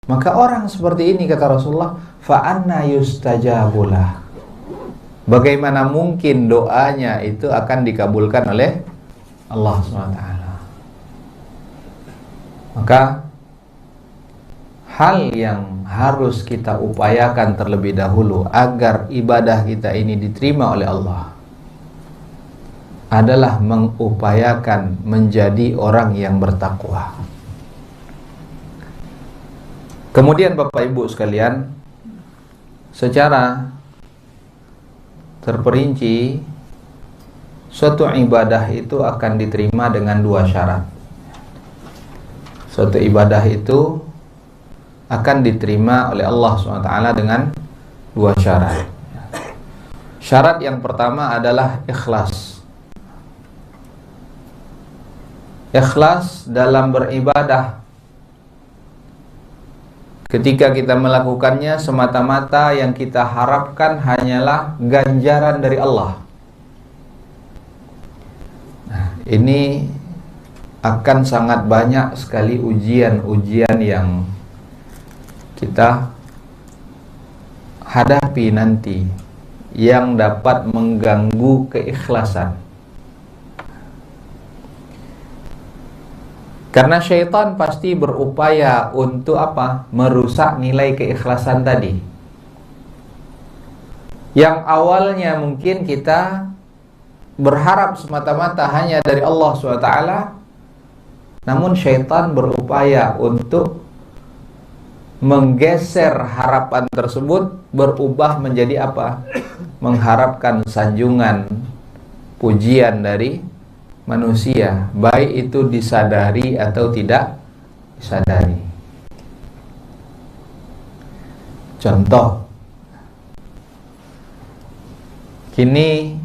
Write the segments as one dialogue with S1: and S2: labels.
S1: Maka orang seperti ini, kata Rasulullah, fa'anna yustajabulah, bagaimana mungkin doanya itu akan dikabulkan oleh Allah SWT. Maka hal yang harus kita upayakan terlebih dahulu agar ibadah kita ini diterima oleh Allah adalah mengupayakan menjadi orang yang bertakwa. Kemudian Bapak Ibu sekalian, secara terperinci, suatu ibadah itu akan diterima dengan dua syarat. Suatu ibadah itu akan diterima oleh Allah SWT dengan dua syarat. Syarat yang pertama adalah ikhlas. Ikhlas dalam beribadah. Ketika kita melakukannya semata-mata yang kita harapkan hanyalah ganjaran dari Allah. Nah, ini akan sangat banyak sekali ujian-ujian yang kita hadapi nanti yang dapat mengganggu keikhlasan. Karena syaitan pasti berupaya untuk apa? Merusak nilai keikhlasan tadi. Yang awalnya mungkin kita berharap semata-mata hanya dari Allah SWT, namun syaitan berupaya untuk menggeser harapan tersebut, berubah menjadi apa? Mengharapkan sanjungan, pujian dari manusia, baik itu disadari atau tidak disadari. Contoh, kini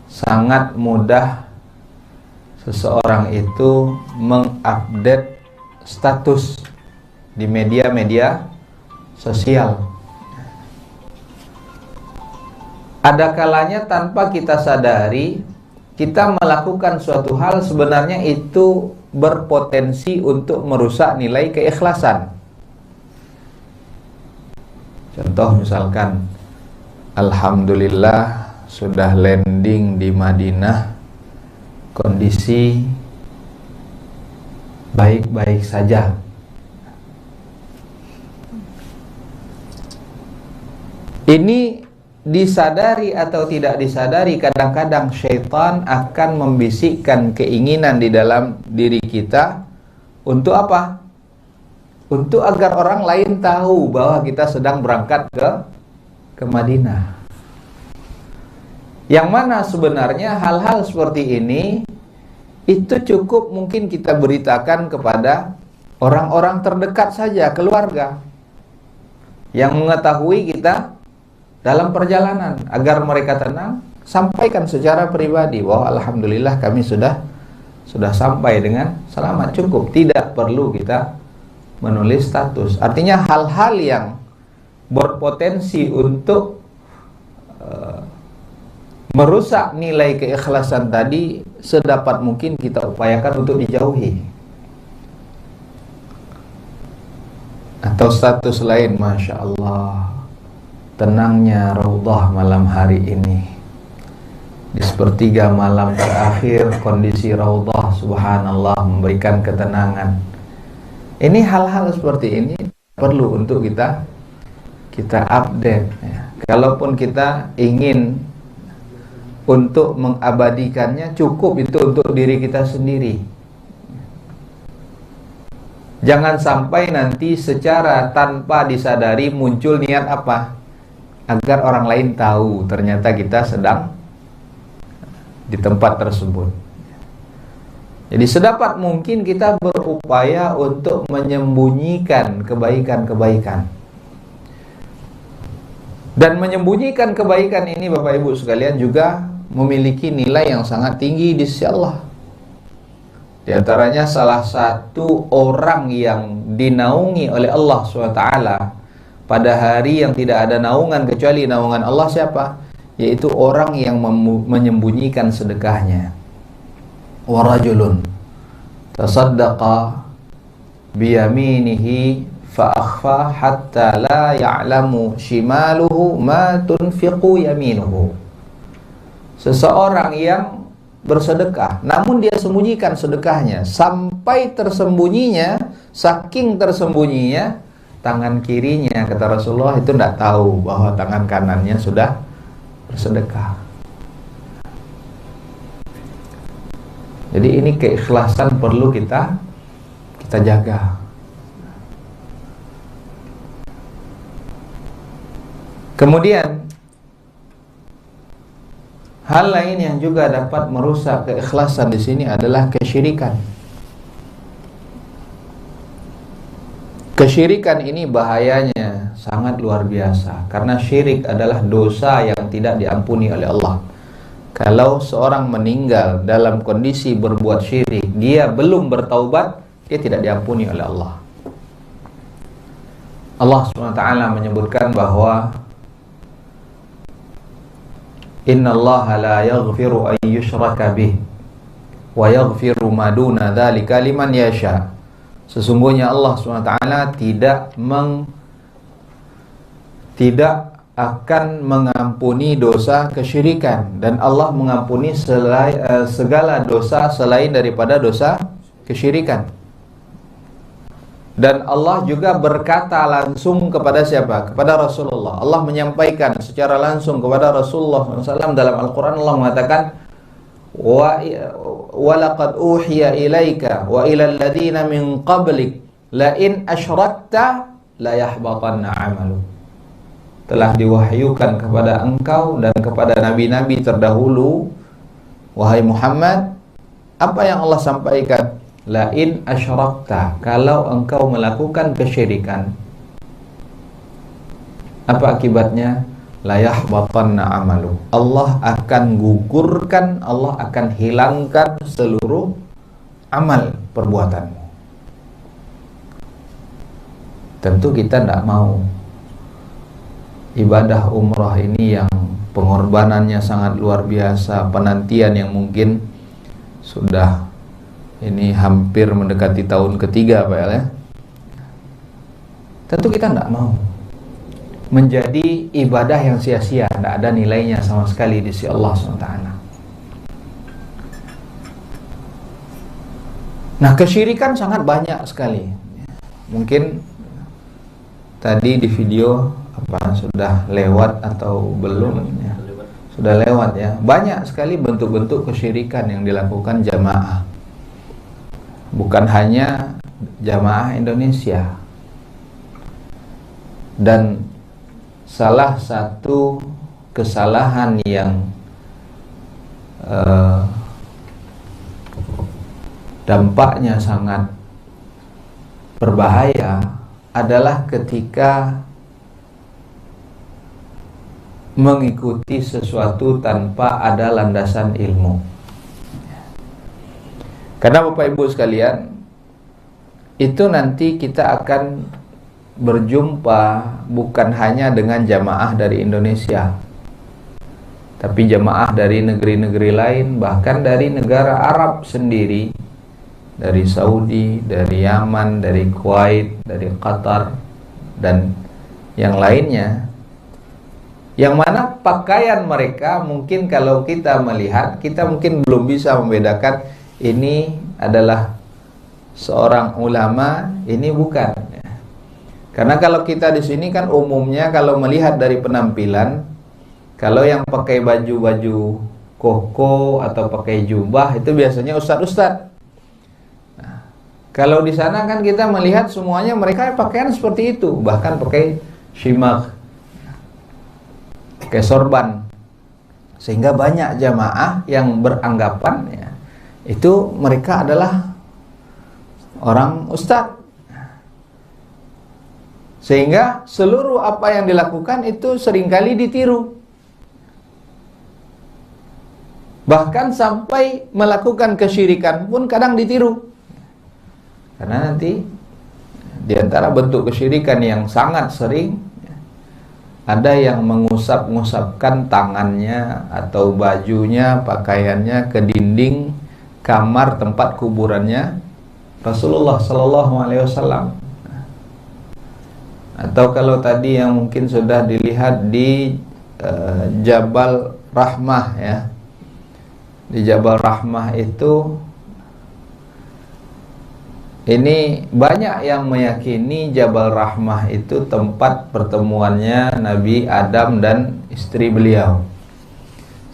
S1: sangat mudah seseorang itu mengupdate status di media-media sosial. Ada kalanya tanpa kita sadari, kita melakukan suatu hal sebenarnya itu berpotensi untuk merusak nilai keikhlasan. Contoh misalkan, alhamdulillah sudah landing di Madinah, kondisi baik-baik saja. Ini disadari atau tidak disadari, kadang-kadang syaitan akan membisikkan keinginan di dalam diri kita untuk apa? Untuk agar orang lain tahu bahwa kita sedang berangkat ke Madinah. Yang mana sebenarnya hal-hal seperti ini itu cukup mungkin kita beritakan kepada orang-orang terdekat saja, keluarga, yang mengetahui kita dalam perjalanan, agar mereka tenang. Sampaikan secara pribadi bahwa alhamdulillah kami sudah sampai dengan selamat, cukup, tidak perlu kita menulis status. Artinya hal-hal yang berpotensi untuk merusak nilai keikhlasan tadi sedapat mungkin kita upayakan untuk dijauhi. Atau status lain, Masya Allah, tenangnya raudhah malam hari ini, di sepertiga malam terakhir kondisi raudhah subhanallah memberikan ketenangan. Ini hal-hal seperti ini perlu untuk kita update ya. Kalaupun kita ingin untuk mengabadikannya, cukup itu untuk diri kita sendiri. Jangan sampai nanti secara tanpa disadari muncul niat apa? Agar orang lain tahu ternyata kita sedang di tempat tersebut. Jadi sedapat mungkin kita berupaya untuk menyembunyikan kebaikan-kebaikan. Dan menyembunyikan kebaikan ini Bapak Ibu sekalian juga memiliki nilai yang sangat tinggi di sisi Allah. Di antaranya salah satu orang yang dinaungi oleh Allah SWT pada hari yang tidak ada naungan kecuali naungan Allah, siapa? Yaitu orang yang menyembunyikan sedekahnya. Wa rajulun tasaddaqa biyaminihi fa akhfa hatta la ya'lamu shimaluhu ma tunfiqu yaminuhu. Seseorang yang bersedekah namun dia sembunyikan sedekahnya sampai tersembunyinya, saking tersembunyinya tangan kirinya, kata Rasulullah, itu tidak tahu bahwa tangan kanannya sudah bersedekah. Jadi ini keikhlasan perlu kita jaga. Kemudian hal lain yang juga dapat merusak keikhlasan di sini adalah kesyirikan. Kesyirikan ini bahayanya sangat luar biasa, karena syirik adalah dosa yang tidak diampuni oleh Allah. Kalau seorang meninggal dalam kondisi berbuat syirik, dia belum bertaubat, dia tidak diampuni oleh Allah. Allah SWT menyebutkan bahwa innallaha la yaghfiru an yushraka bih wa yaghfiru ma duna dzalika liman yasha. Sesungguhnya Allah SWT tidak akan mengampuni dosa kesyirikan, dan Allah mengampuni segala dosa selain daripada dosa kesyirikan. Dan Allah juga berkata langsung kepada siapa? Kepada Rasulullah. Allah menyampaikan secara langsung kepada Rasulullah SAW dalam Al-Quran. Allah mengatakan, wa laqad uhiya ilaika wa ilal ladina min qablik la in asyrakta la yahbatanna 'amalu. Telah diwahyukan kepada engkau dan kepada nabi-nabi terdahulu, wahai Muhammad, apa yang Allah sampaikan? La in asyrakta, kalau engkau melakukan kesyirikan, apa akibatnya? La yahbatanna 'amalu. Allah akan gugurkan, Allah akan hilangkan seluruh amal perbuatanmu. Tentu kita tidak mau ibadah umrah ini yang pengorbanannya sangat luar biasa, penantian yang mungkin sudah ini hampir mendekati tahun ketiga, Pak ya. Tentu kita tidak mau menjadi ibadah yang sia-sia, tidak ada nilainya sama sekali di sisi Allah SWT. Nah, kesyirikan sangat banyak sekali. Mungkin tadi di video sudah lewat atau belum ya? Sudah lewat ya. Banyak sekali bentuk-bentuk kesyirikan yang dilakukan jamaah. Bukan hanya jamaah Indonesia. Dan salah satu kesalahan yang dampaknya sangat berbahaya adalah ketika mengikuti sesuatu tanpa ada landasan ilmu. Karena Bapak Ibu sekalian, itu nanti kita akan berjumpa bukan hanya dengan jamaah dari Indonesia, tapi jamaah dari negeri-negeri lain, bahkan dari negara Arab sendiri, dari Saudi, dari Yaman, dari Kuwait, dari Qatar, dan yang lainnya, yang mana pakaian mereka mungkin kalau kita melihat, kita mungkin belum bisa membedakan ini adalah seorang ulama, ini bukan. Karena kalau kita di sini kan umumnya kalau melihat dari penampilan, kalau yang pakai baju-baju koko atau pakai jubah itu biasanya ustadz-ustadz. Nah, kalau di sana kan kita melihat semuanya mereka pakaian seperti itu, bahkan pakai shimak, pakai sorban, sehingga banyak jamaah yang beranggapan ya, itu mereka adalah orang ustadz. Sehingga seluruh apa yang dilakukan itu seringkali ditiru. Bahkan sampai melakukan kesyirikan pun kadang ditiru. Karena nanti di antara bentuk kesyirikan yang sangat sering, ada yang mengusap-ngusapkan tangannya atau bajunya, pakaiannya ke dinding kamar tempat kuburannya Rasulullah Sallallahu Alaihi Wasallam. Atau kalau tadi yang mungkin sudah dilihat di Jabal Rahmah ya, di Jabal Rahmah itu, ini banyak yang meyakini Jabal Rahmah itu tempat pertemuannya Nabi Adam dan istri beliau,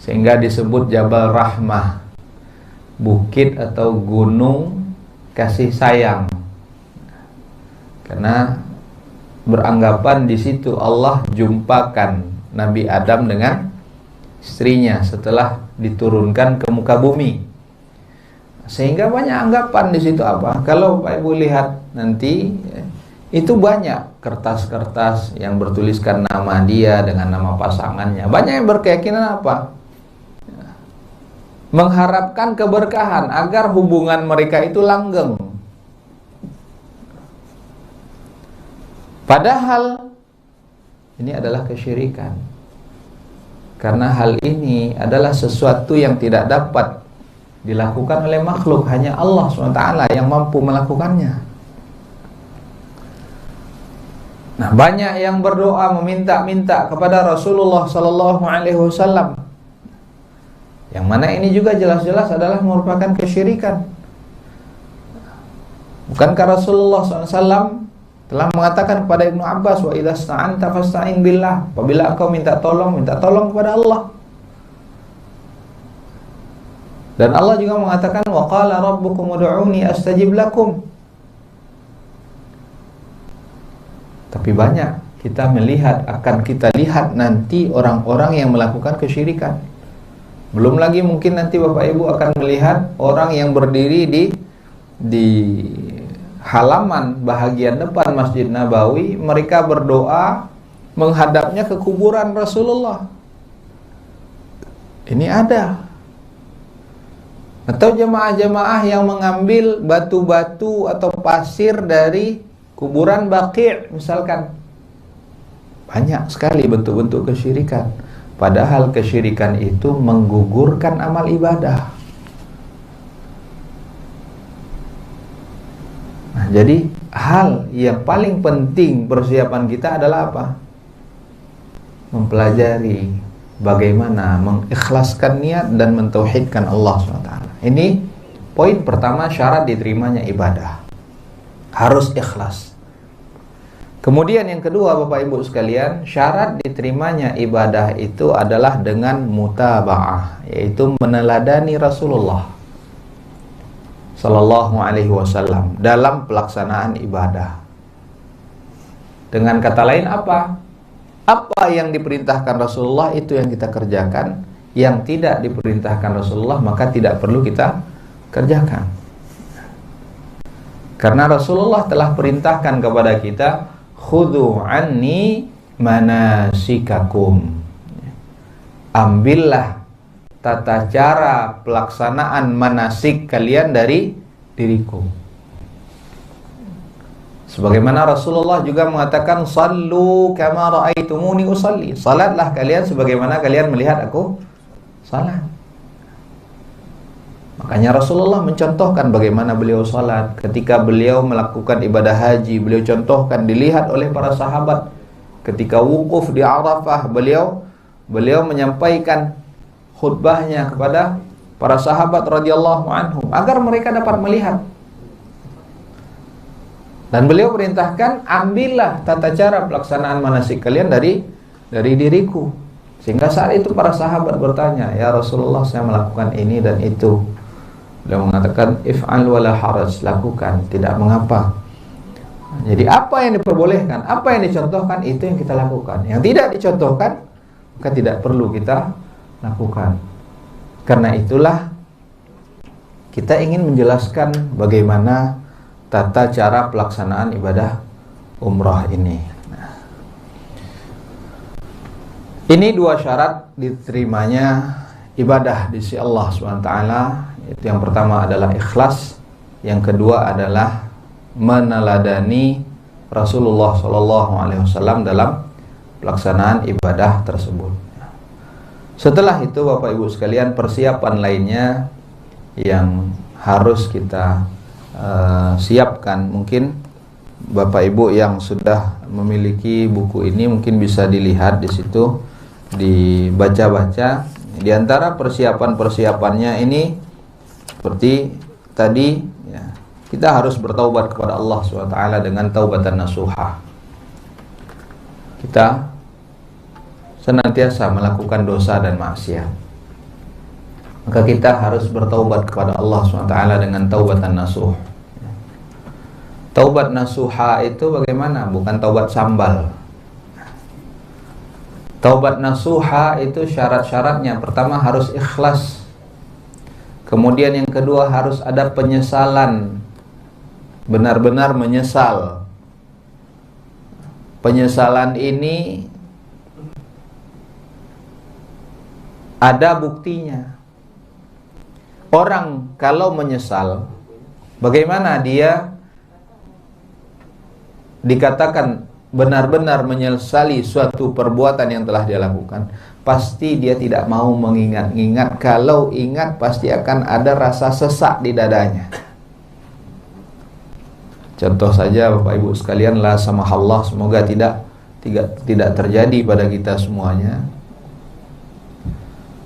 S1: sehingga disebut Jabal Rahmah, bukit atau gunung kasih sayang, karena beranggapan di situ Allah jumpakan Nabi Adam dengan istrinya setelah diturunkan ke muka bumi. Sehingga banyak anggapan di situ apa? Kalau Pak Ibu lihat nanti, itu banyak kertas-kertas yang bertuliskan nama dia dengan nama pasangannya. Banyak yang berkeyakinan apa? Mengharapkan keberkahan agar hubungan mereka itu langgeng. Padahal ini adalah kesyirikan. Karena hal ini adalah sesuatu yang tidak dapat dilakukan oleh makhluk, hanya Allah SWT yang mampu melakukannya. Nah, banyak yang berdoa meminta-minta kepada Rasulullah Sallallahu Alaihi Wasallam, yang mana ini juga jelas-jelas adalah merupakan kesyirikan. Bukankah Rasulullah SAW telah mengatakan kepada Ibnu Abbas, wa idza sta'anta fasta'in billah, apabila engkau minta tolong kepada Allah. Dan Allah juga mengatakan, wa qala rabbukum ud'uni astajib lakum. Tapi banyak kita melihat, akan kita lihat nanti orang-orang yang melakukan kesyirikan. Belum lagi mungkin nanti Bapak Ibu akan melihat orang yang berdiri di halaman bahagian depan Masjid Nabawi, mereka berdoa menghadapnya ke kuburan Rasulullah. Ini ada. Atau jemaah-jemaah yang mengambil batu-batu atau pasir dari kuburan Baqi' misalkan. Banyak sekali bentuk-bentuk kesyirikan. Padahal kesyirikan itu menggugurkan amal ibadah. Nah, jadi hal yang paling penting persiapan kita adalah apa? Mempelajari bagaimana mengikhlaskan niat dan mentauhidkan Allah SWT. Ini poin pertama, syarat diterimanya ibadah. Harus ikhlas. Kemudian yang kedua Bapak Ibu sekalian, syarat diterimanya ibadah itu adalah dengan mutaba'ah, yaitu meneladani Rasulullah Sallallahu Alaihi Wasallam dalam pelaksanaan ibadah. Dengan kata lain apa? Apa yang diperintahkan Rasulullah itu yang kita kerjakan. Yang tidak diperintahkan Rasulullah maka tidak perlu kita kerjakan. Karena Rasulullah telah perintahkan kepada kita, khudhu anni manasikakum. Ambillah tata cara pelaksanaan manasik kalian dari diriku. Sebagaimana Rasulullah juga mengatakan, sallu kama ra'aitumuni usalli. Salatlah kalian sebagaimana kalian melihat aku salat. Makanya Rasulullah mencontohkan bagaimana beliau salat. Ketika beliau melakukan ibadah haji, beliau contohkan, dilihat oleh para sahabat. Ketika wukuf di Arafah, beliau menyampaikan khutbahnya kepada para sahabat radhiyallahu anhum agar mereka dapat melihat. Dan beliau perintahkan, ambillah tata cara pelaksanaan manasik kalian dari diriku. Sehingga saat itu para sahabat bertanya, ya Rasulullah, saya melakukan ini dan itu. Beliau mengatakan, if'al wala haraj, lakukan, tidak mengapa. Jadi apa yang diperbolehkan, apa yang dicontohkan, itu yang kita lakukan. Yang tidak dicontohkan, maka tidak perlu kita lakukan. Karena itulah kita ingin menjelaskan bagaimana tata cara pelaksanaan ibadah umrah ini. Ini dua syarat diterimanya ibadah di sisi Allah SWT. Itu yang pertama adalah ikhlas, yang kedua adalah meneladani Rasulullah SAW dalam pelaksanaan ibadah tersebut. Setelah itu Bapak Ibu sekalian, persiapan lainnya yang harus kita siapkan. Mungkin Bapak Ibu yang sudah memiliki buku ini mungkin bisa dilihat di situ, dibaca-baca. Di antara persiapan-persiapannya ini seperti tadi ya, kita harus bertaubat kepada Allah SWT dengan taubatan nasuha. Kita senantiasa melakukan dosa dan maksiat, maka kita harus bertaubat kepada Allah SWT dengan taubatan nasuh. Taubat nasuha itu bagaimana? Bukan taubat sambal. Taubat nasuha itu syarat-syaratnya, pertama harus ikhlas. Kemudian yang kedua harus ada penyesalan, benar-benar menyesal. Penyesalan ini ada buktinya. Orang kalau menyesal, bagaimana dia dikatakan benar-benar menyesali suatu perbuatan yang telah dia lakukan? Pasti dia tidak mau mengingat-ingat. Kalau ingat pasti akan ada rasa sesak di dadanya. Contoh saja Bapak Ibu sekalian, la samahallah, semoga tidak terjadi pada kita semuanya.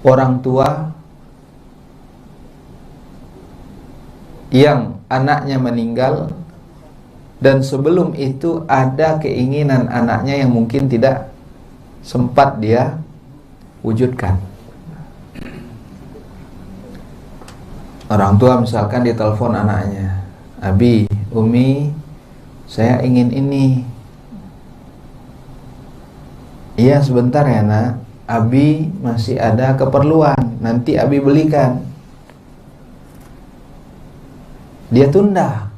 S1: Orang tua yang anaknya meninggal, dan sebelum itu ada keinginan anaknya yang mungkin tidak sempat dia wujudkan. Orang tua misalkan ditelepon anaknya, Abi, Umi, saya ingin ini. Iya sebentar ya nak, Abi masih ada keperluan, nanti Abi belikan. Dia tunda.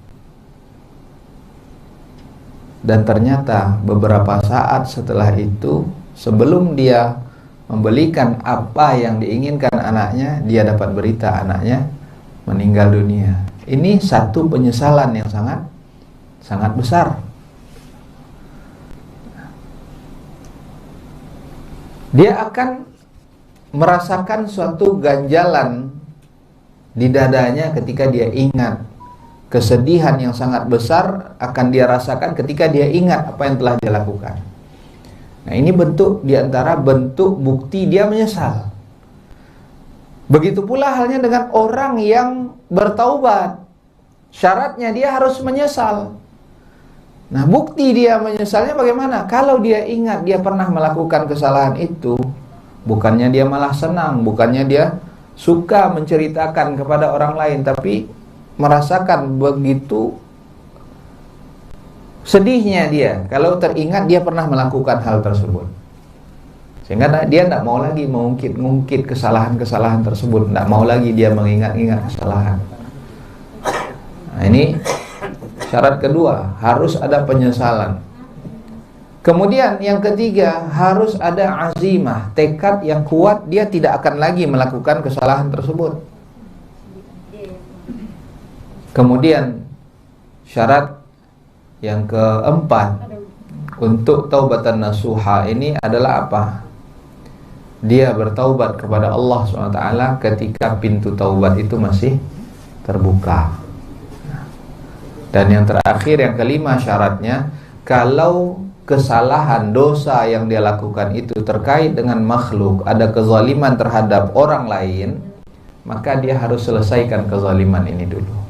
S1: Dan ternyata beberapa saat setelah itu, sebelum dia membelikan apa yang diinginkan anaknya, dia dapat berita anaknya meninggal dunia. Ini satu penyesalan yang sangat besar. Dia akan merasakan suatu ganjalan di dadanya ketika dia ingat. Kesedihan yang sangat besar akan dia rasakan ketika dia ingat apa yang telah dia lakukan. Nah, ini bentuk diantara bentuk bukti dia menyesal. Begitu pula halnya dengan orang yang bertaubat. Syaratnya dia harus menyesal. Nah, bukti dia menyesalnya bagaimana? Kalau dia ingat dia pernah melakukan kesalahan itu, bukannya dia malah senang, bukannya dia suka menceritakan kepada orang lain, tapi merasakan begitu sedihnya dia kalau teringat dia pernah melakukan hal tersebut, sehingga dia tidak mau lagi mengungkit kesalahan-kesalahan tersebut, tidak mau lagi dia mengingat-ingat kesalahan. Nah, ini syarat kedua, harus ada penyesalan. Kemudian yang ketiga, harus ada azimah, tekad yang kuat, dia tidak akan lagi melakukan kesalahan tersebut. Kemudian syarat yang keempat untuk taubatan nasuha ini adalah apa? Dia bertaubat kepada Allah SWT ketika pintu taubat itu masih terbuka. Dan yang terakhir, yang kelima syaratnya, kalau kesalahan dosa yang dia lakukan itu terkait dengan makhluk, ada kezaliman terhadap orang lain, maka dia harus selesaikan kezaliman ini dulu.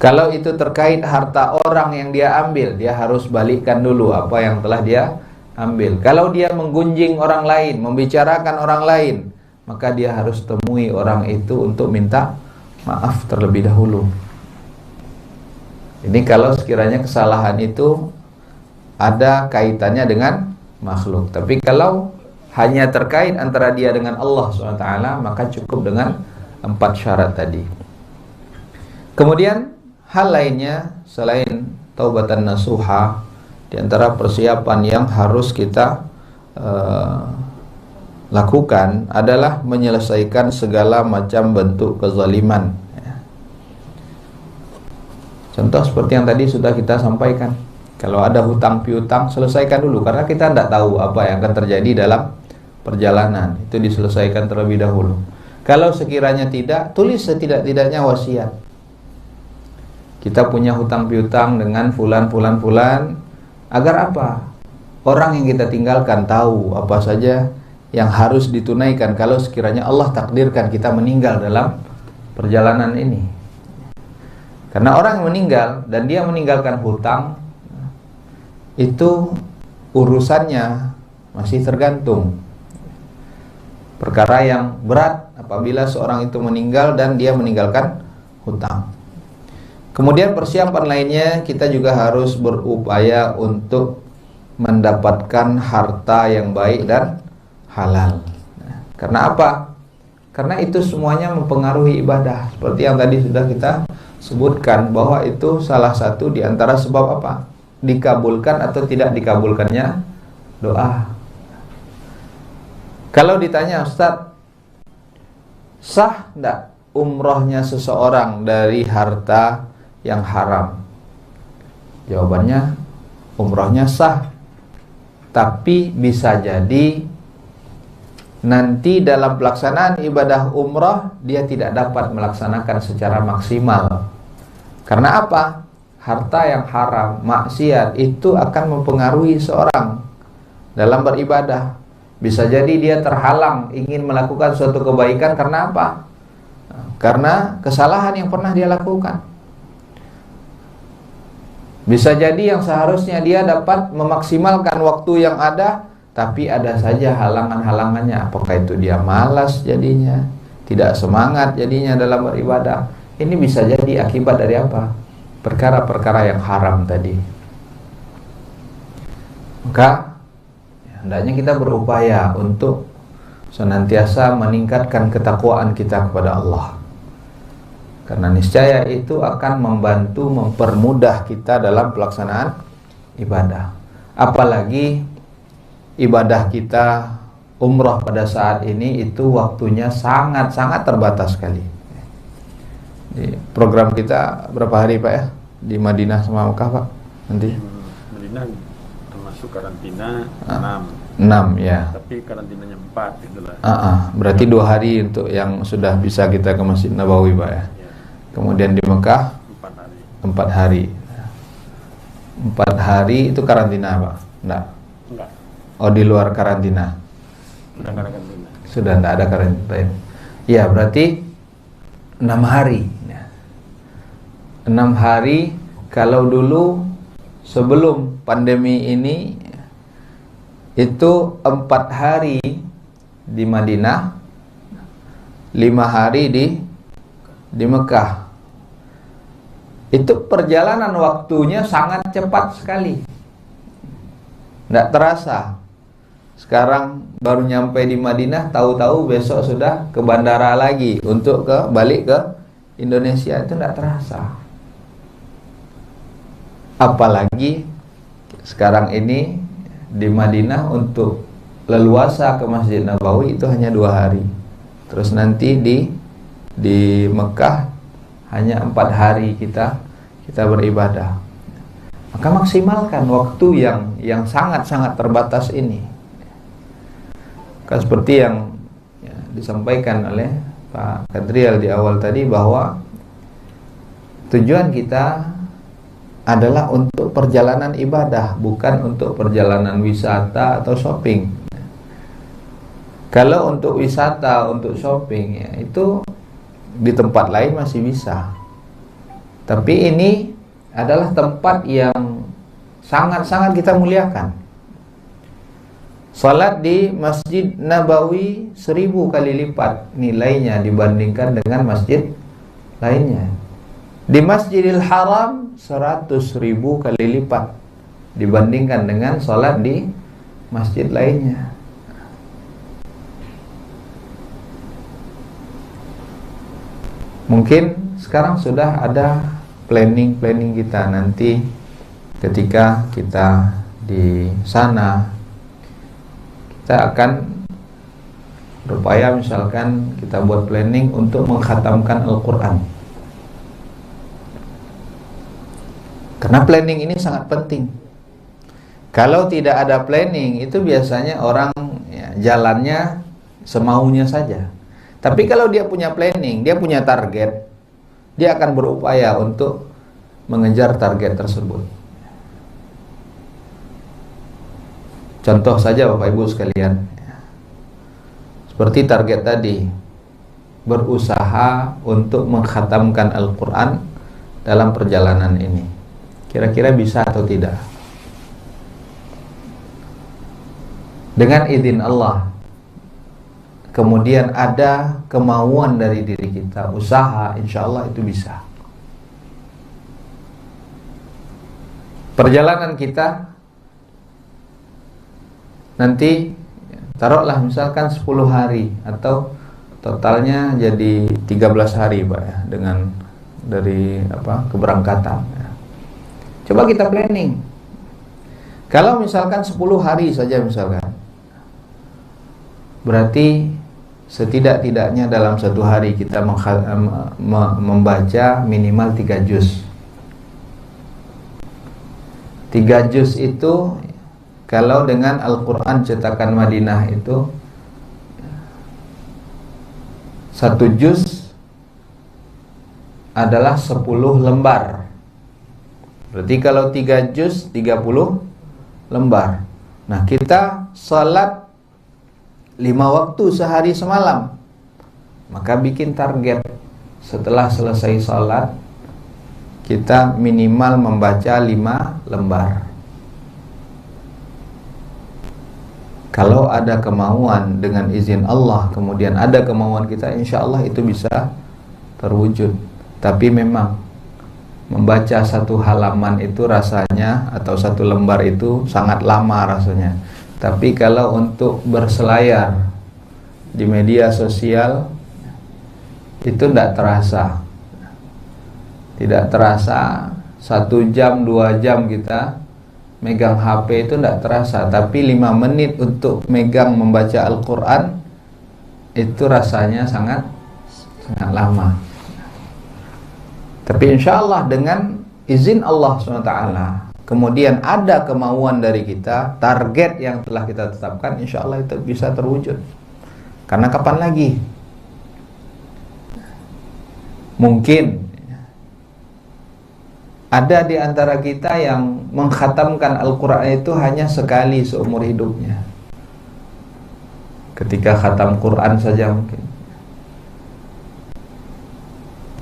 S1: Kalau itu terkait harta orang yang dia ambil, dia harus balikkan dulu apa yang telah dia ambil. Kalau dia menggunjing orang lain, membicarakan orang lain, maka dia harus temui orang itu untuk minta maaf terlebih dahulu. Ini kalau sekiranya kesalahan itu ada kaitannya dengan makhluk. Tapi kalau hanya terkait antara dia dengan Allah SWT, maka cukup dengan 4 syarat tadi. Kemudian hal lainnya selain taubatan nasuha, di antara persiapan yang harus kita lakukan adalah menyelesaikan segala macam bentuk kezaliman. Contoh seperti yang tadi sudah kita sampaikan. Kalau ada hutang piutang, selesaikan dulu, karena kita tidak tahu apa yang akan terjadi dalam perjalanan. Itu diselesaikan terlebih dahulu. Kalau sekiranya tidak, tulis setidak-tidaknya wasiat. kita punya hutang piutang dengan fulan. Agar apa? Orang yang kita tinggalkan tahu apa saja yang harus ditunaikan kalau sekiranya Allah takdirkan kita meninggal dalam perjalanan ini. Karena orang yang meninggal dan dia meninggalkan hutang, itu urusannya masih tergantung. Perkara yang berat apabila seorang itu meninggal dan dia meninggalkan hutang. Kemudian persiapan lainnya, kita juga harus berupaya untuk mendapatkan harta yang baik dan halal. Karena apa? Karena itu semuanya mempengaruhi ibadah. Seperti yang tadi sudah kita sebutkan, bahwa itu salah satu di antara sebab apa? Dikabulkan atau tidak dikabulkannya doa. Kalau ditanya, Ustaz, sah tidak umrohnya seseorang dari harta yang haram? Jawabannya, umrohnya sah. Tapi bisa jadi nanti dalam pelaksanaan ibadah umroh dia tidak dapat melaksanakan secara maksimal. Karena apa? Harta yang haram, maksiat, itu akan mempengaruhi seorang dalam beribadah. Bisa jadi dia terhalang ingin melakukan suatu kebaikan karena apa? Karena kesalahan yang pernah dia lakukan. Bisa jadi yang seharusnya dia dapat memaksimalkan waktu yang ada, tapi ada saja halangan-halangannya. Apakah itu dia malas jadinya, tidak semangat jadinya dalam beribadah. Ini bisa jadi akibat dari apa? Perkara-perkara yang haram tadi. Maka hendaknya kita berupaya untuk senantiasa meningkatkan ketakwaan kita kepada Allah. Karena niscaya itu akan membantu mempermudah kita dalam pelaksanaan ibadah. Apalagi ibadah kita umroh pada saat ini itu waktunya sangat-sangat terbatas sekali. Di program kita berapa hari Pak ya? Di Madinah sama Mekah Pak? Nanti?
S2: Madinah termasuk karantina
S1: 6 ya.
S2: Tapi karantinanya 4 itulah.
S1: Berarti 2 hari untuk yang sudah bisa kita ke Masjid Nabawi Pak ya. Kemudian di Mekah 4 hari. 4 hari itu karantina Pak? Enggak. Oh, di luar karantina.
S2: Sudah karantina.
S1: Sudah enggak ada karantina. Iya, berarti 6 hari. 6 hari. Kalau dulu sebelum pandemi ini itu 4 hari di Madinah, 5 hari di Mekah. Itu perjalanan waktunya sangat cepat sekali, tidak terasa. Sekarang baru nyampe di Madinah, tahu-tahu besok sudah ke bandara lagi untuk balik ke Indonesia. Itu tidak terasa. Apalagi sekarang ini di Madinah untuk leluasa ke Masjid Nabawi itu hanya 2 hari. Terus nanti di Mekah hanya 4 hari kita beribadah. Maka maksimalkan waktu yang sangat-sangat terbatas ini. Kan seperti yang disampaikan oleh Pak Kadriel di awal tadi, bahwa tujuan kita adalah untuk perjalanan ibadah, bukan untuk perjalanan wisata atau shopping. Kalau untuk wisata, untuk shopping ya, itu di tempat lain masih bisa. Tapi ini adalah tempat yang sangat-sangat kita muliakan. Salat di Masjid Nabawi 1000 kali lipat nilainya dibandingkan dengan masjid lainnya. Di Masjidil Haram 100.000 kali lipat dibandingkan dengan salat di masjid lainnya. Mungkin sekarang sudah ada planning kita nanti ketika kita di sana, kita akan berupaya misalkan kita buat planning untuk mengkhatamkan Al-Quran. Karena planning ini sangat penting. Kalau tidak ada planning, itu biasanya orang jalannya semaunya saja. Tapi kalau dia punya planning, dia punya target, dia akan berupaya untuk mengejar target tersebut. Contoh saja Bapak Ibu sekalian, seperti target tadi, berusaha untuk mengkhatamkan Al-Quran dalam perjalanan ini. Kira-kira bisa atau tidak? Dengan izin Allah, kemudian ada kemauan dari diri kita, usaha, insya Allah itu bisa. Perjalanan kita nanti taruhlah misalkan 10 hari atau totalnya jadi 13 hari Pak ya, dengan dari keberangkatan ya. Coba kita planning. Kalau misalkan 10 hari saja misalkan, berarti setidak-tidaknya dalam satu hari kita membaca minimal 3 juz. 3 juz itu kalau dengan Al-Quran cetakan Madinah itu 1 juz adalah 10 lembar. Berarti kalau 3 juz 30 lembar. Nah, kita salat 5 waktu sehari semalam, maka bikin target setelah selesai salat kita minimal membaca 5 lembar. Kalau ada kemauan dengan izin Allah, kemudian ada kemauan kita, insya Allah itu bisa terwujud. Tapi memang membaca 1 halaman itu rasanya, atau 1 lembar itu sangat lama rasanya. Tapi kalau untuk berselayar di media sosial itu tidak terasa. Tidak terasa 1 jam, 2 jam kita megang HP itu tidak terasa, tapi 5 menit untuk megang membaca Al-Quran itu rasanya sangat lama. Tapi insya Allah dengan izin Allah SWT, kemudian ada kemauan dari kita, target yang telah kita tetapkan, insya Allah itu bisa terwujud. Karena kapan lagi? Mungkin ada di antara kita yang mengkhatamkan Al-Quran itu hanya sekali seumur hidupnya. Ketika khatam Quran saja mungkin.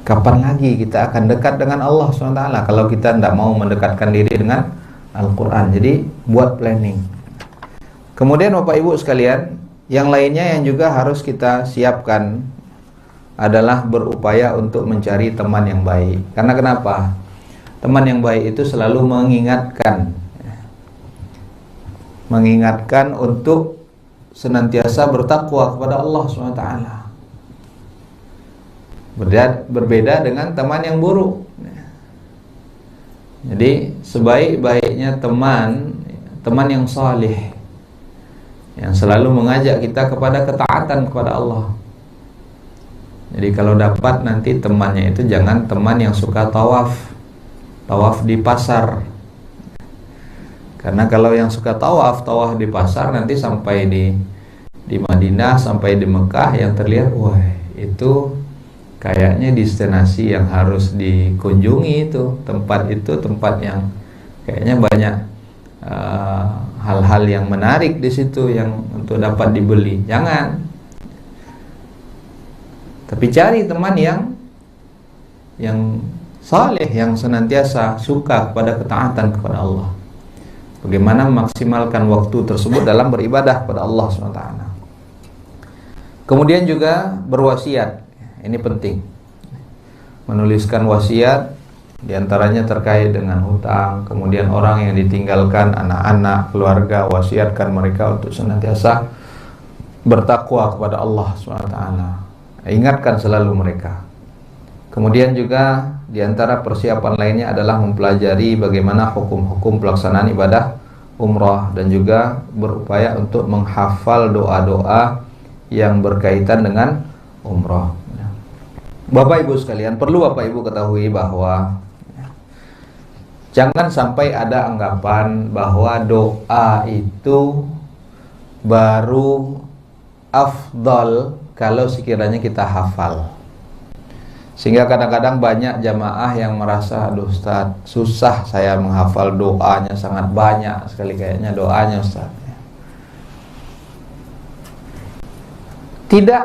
S1: Kapan lagi kita akan dekat dengan Allah SWT kalau kita tidak mau mendekatkan diri dengan Al-Quran? Jadi buat planning. Kemudian Bapak Ibu sekalian, yang lainnya yang juga harus kita siapkan adalah berupaya untuk mencari teman yang baik. Karena kenapa? Teman yang baik itu selalu mengingatkan untuk senantiasa bertakwa kepada Allah SWT. Berbeda dengan teman yang buruk. Jadi sebaik-baiknya teman yang salih, yang selalu mengajak kita kepada ketaatan kepada Allah. Jadi kalau dapat nanti temannya itu jangan teman yang suka tawaf di pasar. Karena kalau yang suka tawaf di pasar, nanti sampai di Madinah, sampai di Mekah, yang terlihat, wah itu kayaknya destinasi yang harus dikunjungi, itu tempat yang kayaknya banyak hal-hal yang menarik di situ yang untuk dapat dibeli. Jangan. Tapi cari teman yang saleh, yang senantiasa suka kepada ketaatan kepada Allah. Bagaimana memaksimalkan waktu tersebut dalam beribadah kepada Allah SWT. Kemudian juga berwasiat. Ini penting. Menuliskan wasiat, diantaranya terkait dengan hutang. Kemudian orang yang ditinggalkan, anak-anak, keluarga, wasiatkan mereka untuk senantiasa bertakwa kepada Allah SWT. Ingatkan selalu mereka. Kemudian juga di antara persiapan lainnya adalah mempelajari bagaimana hukum-hukum pelaksanaan ibadah umrah, dan juga berupaya untuk menghafal doa-doa yang berkaitan dengan umrah. Bapak Ibu sekalian, perlu Bapak Ibu ketahui bahwa jangan sampai ada anggapan bahwa doa itu baru afdal kalau sekiranya kita hafal. Sehingga kadang-kadang banyak jamaah yang merasa, aduh Ustaz, susah saya menghafal doanya, sangat banyak sekali kayaknya doanya Ustaz. Tidak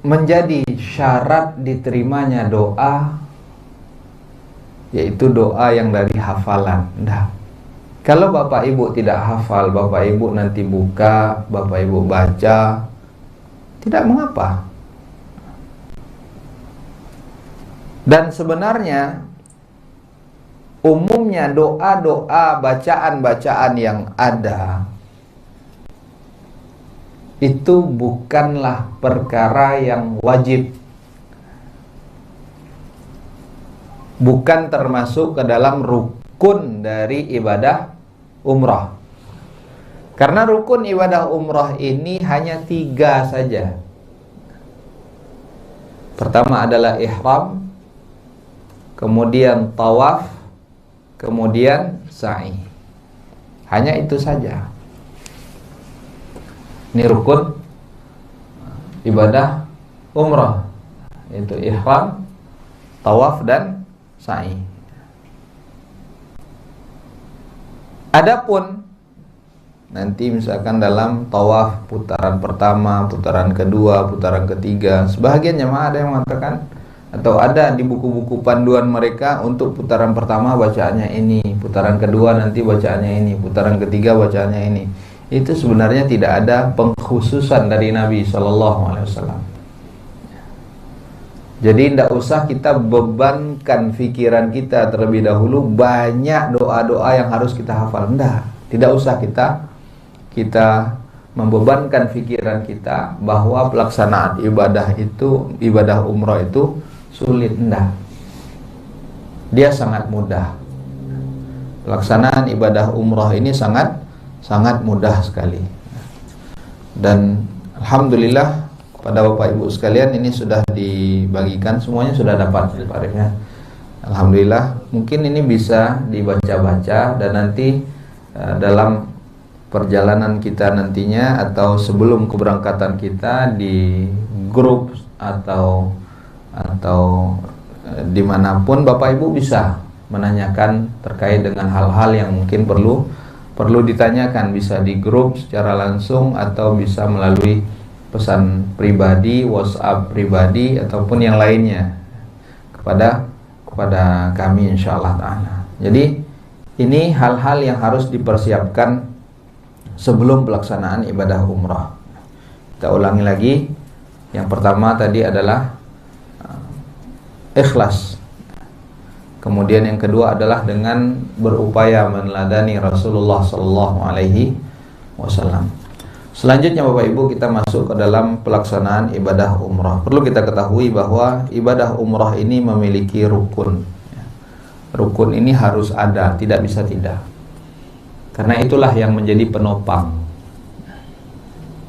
S1: menjadi syarat diterimanya doa yaitu doa yang dari hafalan. Nah, kalau Bapak Ibu tidak hafal, Bapak Ibu nanti buka, Bapak Ibu baca, tidak mengapa. Dan sebenarnya umumnya doa-doa, bacaan-bacaan yang ada itu bukanlah perkara yang wajib, bukan termasuk ke dalam rukun dari ibadah umrah. Karena rukun ibadah umrah ini hanya 3 saja. Pertama adalah ihram, kemudian tawaf, kemudian sa'i. Hanya itu saja. Ini rukun ibadah umrah, yaitu ihram, tawaf, dan sa'i. Adapun nanti misalkan dalam tawaf putaran pertama, putaran kedua, putaran ketiga, sebahagian jemaah ada yang mengatakan atau ada di buku-buku panduan mereka untuk putaran pertama bacaannya ini, putaran kedua nanti bacaannya ini, putaran ketiga bacaannya ini. Itu sebenarnya tidak ada pengkhususan dari Nabi SAW. Jadi tidak usah kita bebankan pikiran kita terlebih dahulu banyak doa-doa yang harus kita hafal. Tidak usah kita membebankan pikiran kita bahwa pelaksanaan ibadah itu, ibadah umrah itu sulit. Dia sangat mudah. Pelaksanaan ibadah umrah ini sangat mudah sekali. Dan alhamdulillah pada Bapak Ibu sekalian ini sudah dibagikan, semuanya sudah dapat ya. Alhamdulillah, mungkin ini bisa dibaca-baca dan nanti dalam perjalanan kita nantinya atau sebelum keberangkatan kita di grup atau dimanapun Bapak Ibu bisa menanyakan terkait dengan hal-hal yang mungkin perlu ditanyakan, bisa di grup secara langsung atau bisa melalui pesan pribadi, WhatsApp pribadi ataupun yang lainnya kepada kami insyaallah ta'ala. Jadi ini hal-hal yang harus dipersiapkan sebelum pelaksanaan ibadah umrah. Kita ulangi lagi. Yang pertama tadi adalah ikhlas. Kemudian yang kedua adalah dengan berupaya meneladani Rasulullah SAW. Selanjutnya Bapak Ibu, kita masuk ke dalam pelaksanaan ibadah umrah. Perlu kita ketahui bahwa ibadah umrah ini memiliki rukun. Rukun ini harus ada, tidak bisa tidak. Karena itulah yang menjadi penopang.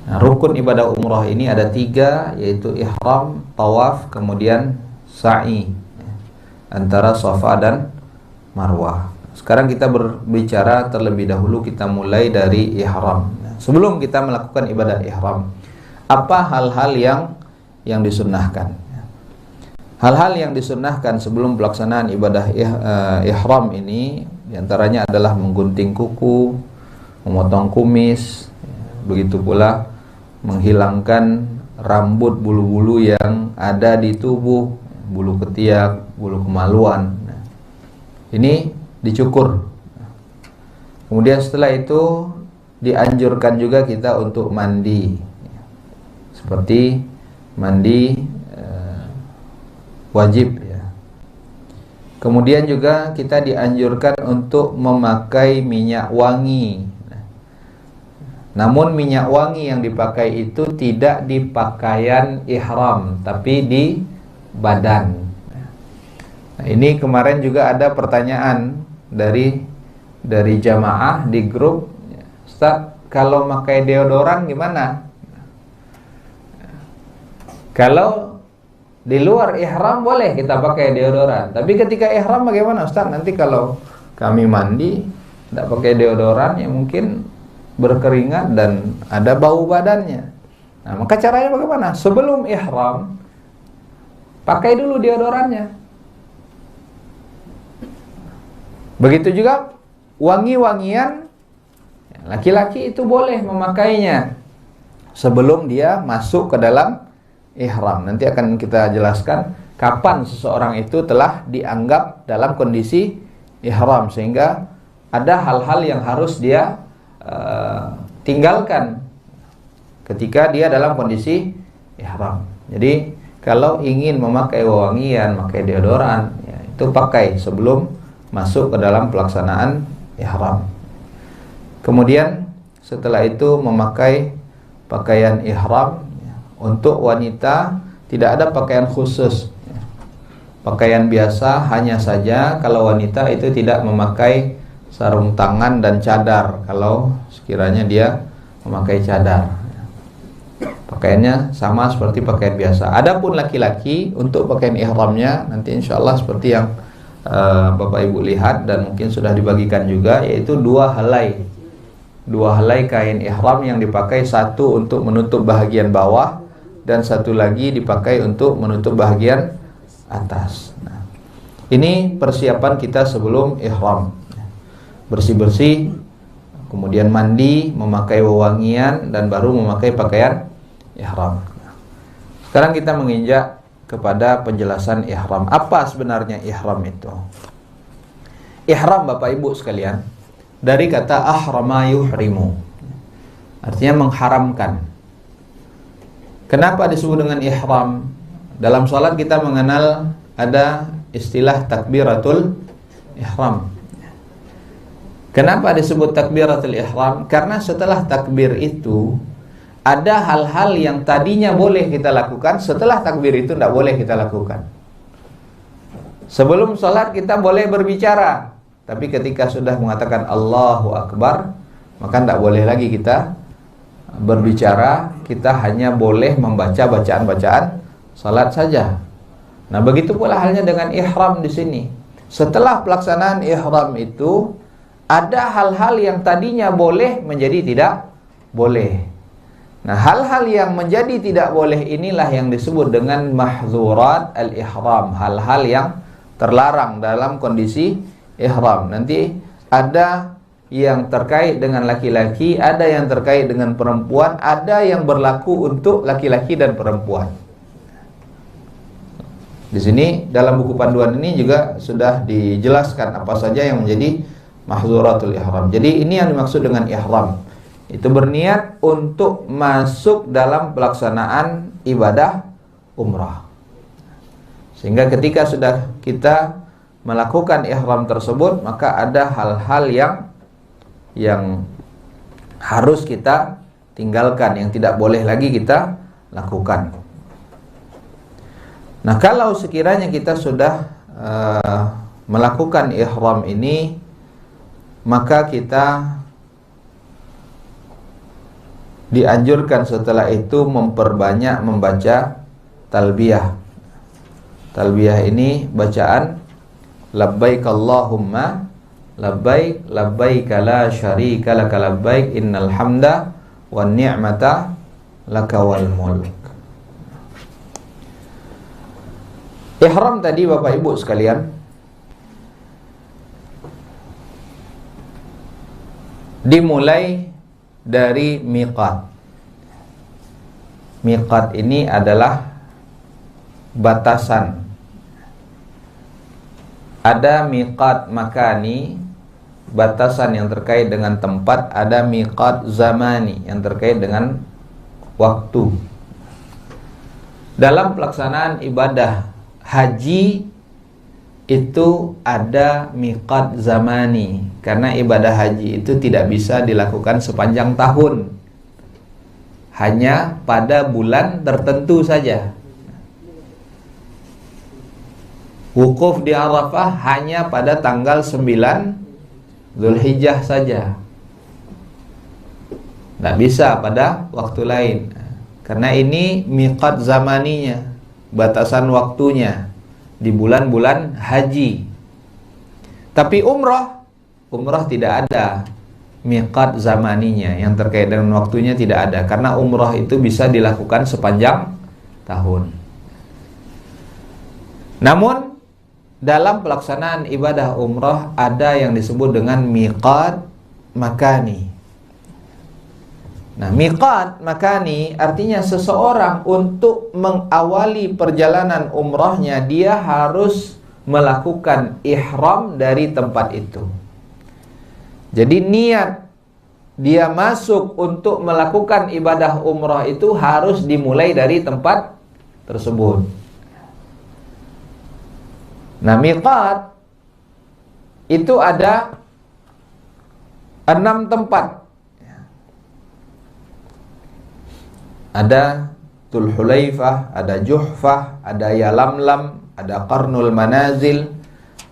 S1: Nah, rukun ibadah umrah ini ada 3, yaitu ihram, tawaf, kemudian sa'i antara Safa dan Marwah. Sekarang kita berbicara terlebih dahulu, kita mulai dari ihram. Sebelum kita melakukan ibadah ihram, apa hal-hal yang disunnahkan? Hal-hal yang disunnahkan sebelum pelaksanaan ibadah ihram ini diantaranya adalah menggunting kuku, memotong kumis, begitu pula menghilangkan rambut bulu-bulu yang ada di tubuh, bulu ketiak, bulu kemaluan. Ini dicukur. Kemudian setelah itu dianjurkan juga kita untuk mandi, seperti mandi wajib ya. Kemudian juga kita dianjurkan untuk memakai minyak wangi. Namun minyak wangi yang dipakai itu tidak di pakaian ihram, tapi di badan. Nah, ini kemarin juga ada pertanyaan dari jamaah di grup, Ustaz, kalau pakai deodoran gimana? Kalau di luar ihram boleh kita pakai deodoran, tapi ketika ihram bagaimana Ustaz? Nanti kalau kami mandi tidak pakai deodoran, ya mungkin berkeringat dan ada bau badannya. Nah, maka caranya bagaimana? Sebelum ihram pakai dulu deodorannya. Begitu juga wangi-wangian, laki-laki itu boleh memakainya sebelum dia masuk ke dalam ihram. Nanti akan kita jelaskan kapan seseorang itu telah dianggap dalam kondisi ihram, sehingga ada hal-hal yang harus dia tinggalkan ketika dia dalam kondisi ihram. Jadi kalau ingin memakai wewangian, pakai deodoran, ya, itu pakai sebelum masuk ke dalam pelaksanaan ihram. Kemudian setelah itu memakai pakaian ihram. Untuk wanita tidak ada pakaian khusus, pakaian biasa hanya saja. Kalau wanita itu tidak memakai sarung tangan dan cadar kalau sekiranya dia memakai cadar. Pakaiannya sama seperti pakaian biasa. Adapun laki-laki untuk pakaian ihramnya nanti insya Allah seperti yang Bapak Ibu lihat dan mungkin sudah dibagikan juga, yaitu dua helai kain ihram yang dipakai, satu untuk menutup bahagian bawah dan satu lagi dipakai untuk menutup bahagian atas. Nah, ini persiapan kita sebelum ihram. Bersih-bersih, kemudian mandi, memakai wewangian, dan baru memakai pakaian ihram. Sekarang kita menginjak kepada penjelasan ihram. Apa sebenarnya ihram itu? Ihram, Bapak Ibu sekalian, dari kata ahrama yuhrimu, artinya mengharamkan. Kenapa disebut dengan ihram? Dalam salat kita mengenal ada istilah takbiratul ihram. Kenapa disebut takbiratul ihram? Karena setelah takbir itu ada hal-hal yang tadinya boleh kita lakukan, setelah takbir itu tidak boleh kita lakukan. Sebelum salat kita boleh berbicara, tapi ketika sudah mengatakan Allahu Akbar, maka tidak boleh lagi kita berbicara. Kita hanya boleh membaca bacaan-bacaan salat saja. Nah, begitu pula halnya dengan ihram di sini. Setelah pelaksanaan ihram itu ada hal-hal yang tadinya boleh menjadi tidak boleh. Nah, hal-hal yang menjadi tidak boleh inilah yang disebut dengan mahzurat al-ihram, hal-hal yang terlarang dalam kondisi ihram. Nanti ada yang terkait dengan laki-laki, ada yang terkait dengan perempuan, ada yang berlaku untuk laki-laki dan perempuan. Di sini dalam buku panduan ini juga sudah dijelaskan apa saja yang menjadi mahzuratul ihram. Jadi ini yang dimaksud dengan ihram. Itu berniat untuk masuk dalam pelaksanaan ibadah umrah. Sehingga ketika sudah kita melakukan ihram tersebut, maka ada hal-hal yang harus kita tinggalkan, yang tidak boleh lagi kita lakukan. Nah, kalau sekiranya kita sudah melakukan ihram ini, maka kita dianjurkan setelah itu memperbanyak membaca talbiyah. Talbiyah ini bacaan labbaik Allahumma labbaik labbaik la syarika laka labbaik innal hamda wan ni'mata laka wal mulk. Ihram tadi Bapak Ibu sekalian dimulai dari miqat. Miqat ini adalah batasan. Ada miqat makani, batasan yang terkait dengan tempat. Ada miqat zamani, yang terkait dengan waktu. Dalam pelaksanaan ibadah haji itu ada miqat zamani, karena ibadah haji itu tidak bisa dilakukan sepanjang tahun, hanya pada bulan tertentu saja. Wukuf di Arafah hanya pada tanggal 9 Zulhijjah saja, tidak bisa pada waktu lain, karena ini miqat zamaninya, batasan waktunya di bulan-bulan haji. Tapi umrah tidak ada miqat zamaninya, yang terkait dengan waktunya tidak ada, karena umrah itu bisa dilakukan sepanjang tahun. Namun dalam pelaksanaan ibadah umrah ada yang disebut dengan miqat makani. Nah, miqat makani artinya seseorang untuk mengawali perjalanan umrahnya dia harus melakukan ihram dari tempat itu. Jadi niat dia masuk untuk melakukan ibadah umrah itu harus dimulai dari tempat tersebut. Nah, miqat itu ada 6 tempat. Ada Dzul Hulaifah, ada Juhfah, ada Yalamlam, ada Qarnul Manazil,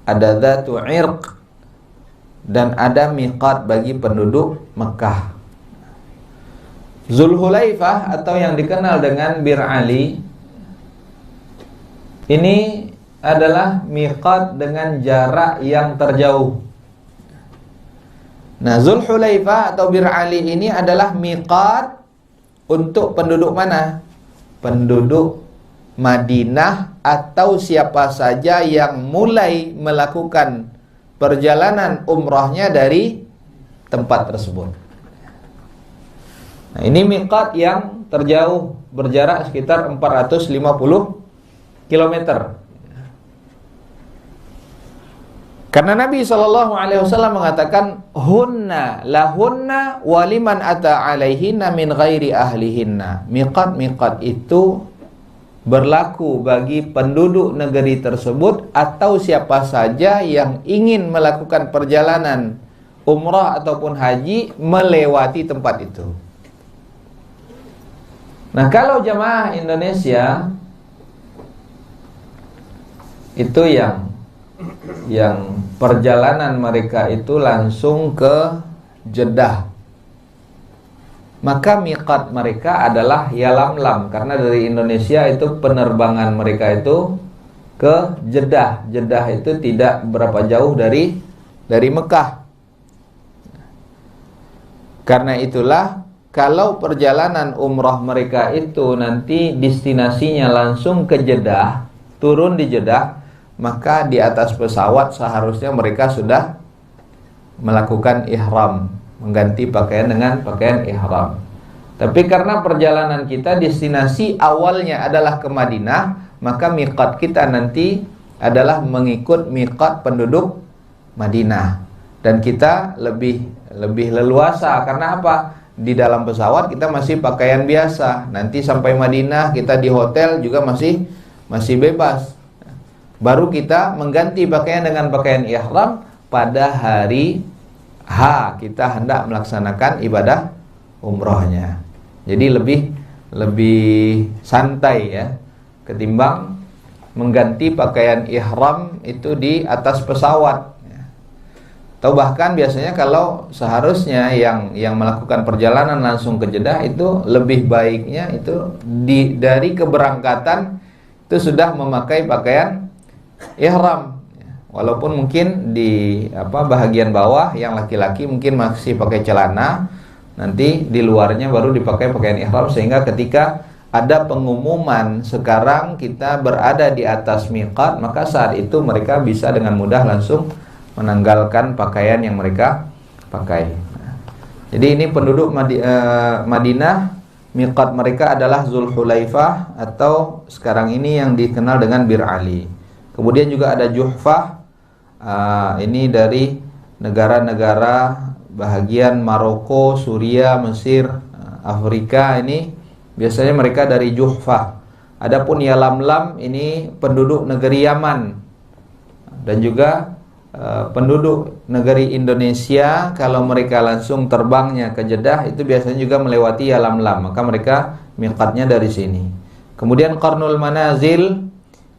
S1: ada Dzatu Irq, dan ada miqat bagi penduduk Mekah. Dzul Hulaifah atau yang dikenal dengan Bir Ali ini adalah miqat dengan jarak yang terjauh. Nah, Dzul Hulaifah atau Bir Ali ini adalah miqat untuk penduduk mana? Penduduk Madinah atau siapa saja yang mulai melakukan perjalanan umrahnya dari tempat tersebut. Nah, ini miqat yang terjauh, berjarak sekitar 450 km. Karena Nabi SAW mengatakan hunna lahunna waliman ata alaihinna min ghairi ahlihinna. Miqat itu berlaku bagi penduduk negeri tersebut atau siapa saja yang ingin melakukan perjalanan umrah ataupun haji melewati tempat itu. Nah, kalau jamaah Indonesia itu yang perjalanan mereka itu langsung ke Jeddah, maka miqat mereka adalah Yalamlam, karena dari Indonesia itu penerbangan mereka itu ke Jeddah. Jeddah itu tidak berapa jauh dari Mekah. Karena itulah kalau perjalanan umrah mereka itu nanti destinasinya langsung ke Jeddah, turun di Jeddah, maka di atas pesawat seharusnya mereka sudah melakukan ihram, mengganti pakaian dengan pakaian ihram. Tapi karena perjalanan kita destinasi awalnya adalah ke Madinah, maka miqat kita nanti adalah mengikut miqat penduduk Madinah. Dan kita lebih leluasa, karena apa? Di dalam pesawat kita masih pakaian biasa. Nanti sampai Madinah kita di hotel juga masih bebas. Baru kita mengganti pakaian dengan pakaian ihram pada hari H kita hendak melaksanakan ibadah umrohnya. Jadi lebih santai ya, ketimbang mengganti pakaian ihram itu di atas pesawat. Atau bahkan biasanya kalau seharusnya yang melakukan perjalanan langsung ke Jeddah itu lebih baiknya itu dari keberangkatan itu sudah memakai pakaian ihram, walaupun mungkin di bahagian bawah yang laki-laki mungkin masih pakai celana, nanti di luarnya baru dipakai pakaian ihram, sehingga ketika ada pengumuman sekarang kita berada di atas miqat, maka saat itu mereka bisa dengan mudah langsung menanggalkan pakaian yang mereka pakai. Jadi ini penduduk Madinah, miqat mereka adalah Dzul Hulaifah atau sekarang ini yang dikenal dengan Bir Ali. Kemudian juga ada Juhfah, ini dari negara-negara bahagian Maroko, Suria, Mesir, Afrika, ini biasanya mereka dari Juhfah. Adapun Yalamlam ini penduduk negeri Yaman. Dan juga penduduk negeri Indonesia, kalau mereka langsung terbangnya ke Jeddah itu biasanya juga melewati Yalamlam, maka mereka miqatnya dari sini. Kemudian Qarnul Manazil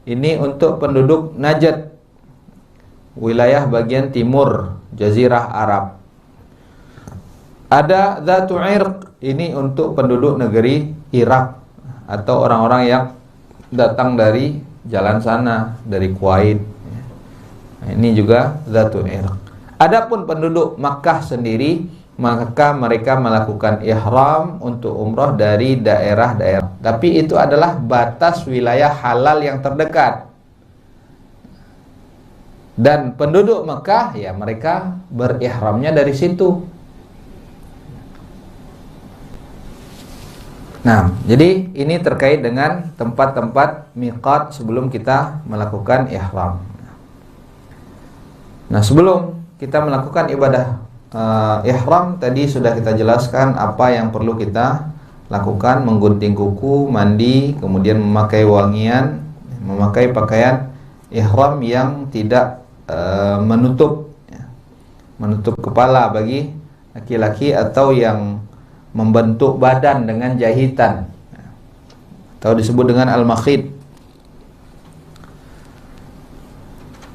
S1: ini untuk penduduk Najd, wilayah bagian timur Jazirah Arab. Ada Dzatu Irq, ini untuk penduduk negeri Irak atau orang-orang yang datang dari jalan sana, dari Kuwait. Nah, ini juga Dzatu Irq. Adapun penduduk Makkah sendiri, maka mereka melakukan ihram untuk umrah dari daerah-daerah. Tapi itu adalah batas wilayah halal yang terdekat. Dan penduduk Mekah ya mereka berihramnya dari situ. Nah, jadi ini terkait dengan tempat-tempat miqat sebelum kita melakukan ihram. Nah, sebelum kita melakukan ibadah ihram tadi sudah kita jelaskan apa yang perlu kita lakukan: menggunting kuku, mandi, kemudian memakai wangian, memakai pakaian ihram yang tidak menutup kepala bagi laki-laki, atau yang membentuk badan dengan jahitan atau disebut dengan al-makhid.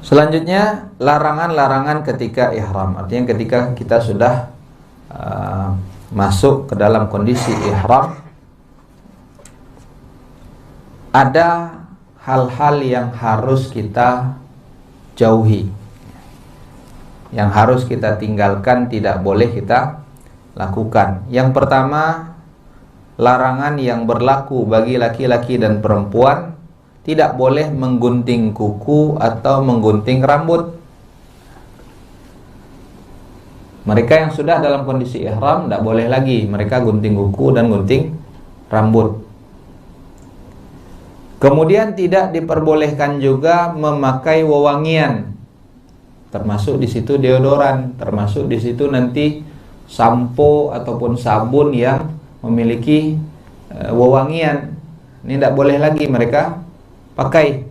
S1: Selanjutnya larangan-larangan ketika ihram, artinya ketika kita sudah masuk ke dalam kondisi ihram, ada hal-hal yang harus kita jauhi, yang harus kita tinggalkan, tidak boleh kita lakukan. Yang pertama, larangan yang berlaku bagi laki-laki dan perempuan: tidak boleh menggunting kuku atau menggunting rambut. Mereka yang sudah dalam kondisi ihram tidak boleh lagi mereka gunting kuku dan gunting rambut. Kemudian tidak diperbolehkan juga memakai wewangian, termasuk di situ deodoran, termasuk di situ nanti sampo ataupun sabun yang memiliki wewangian. Ini tidak boleh lagi mereka pakai.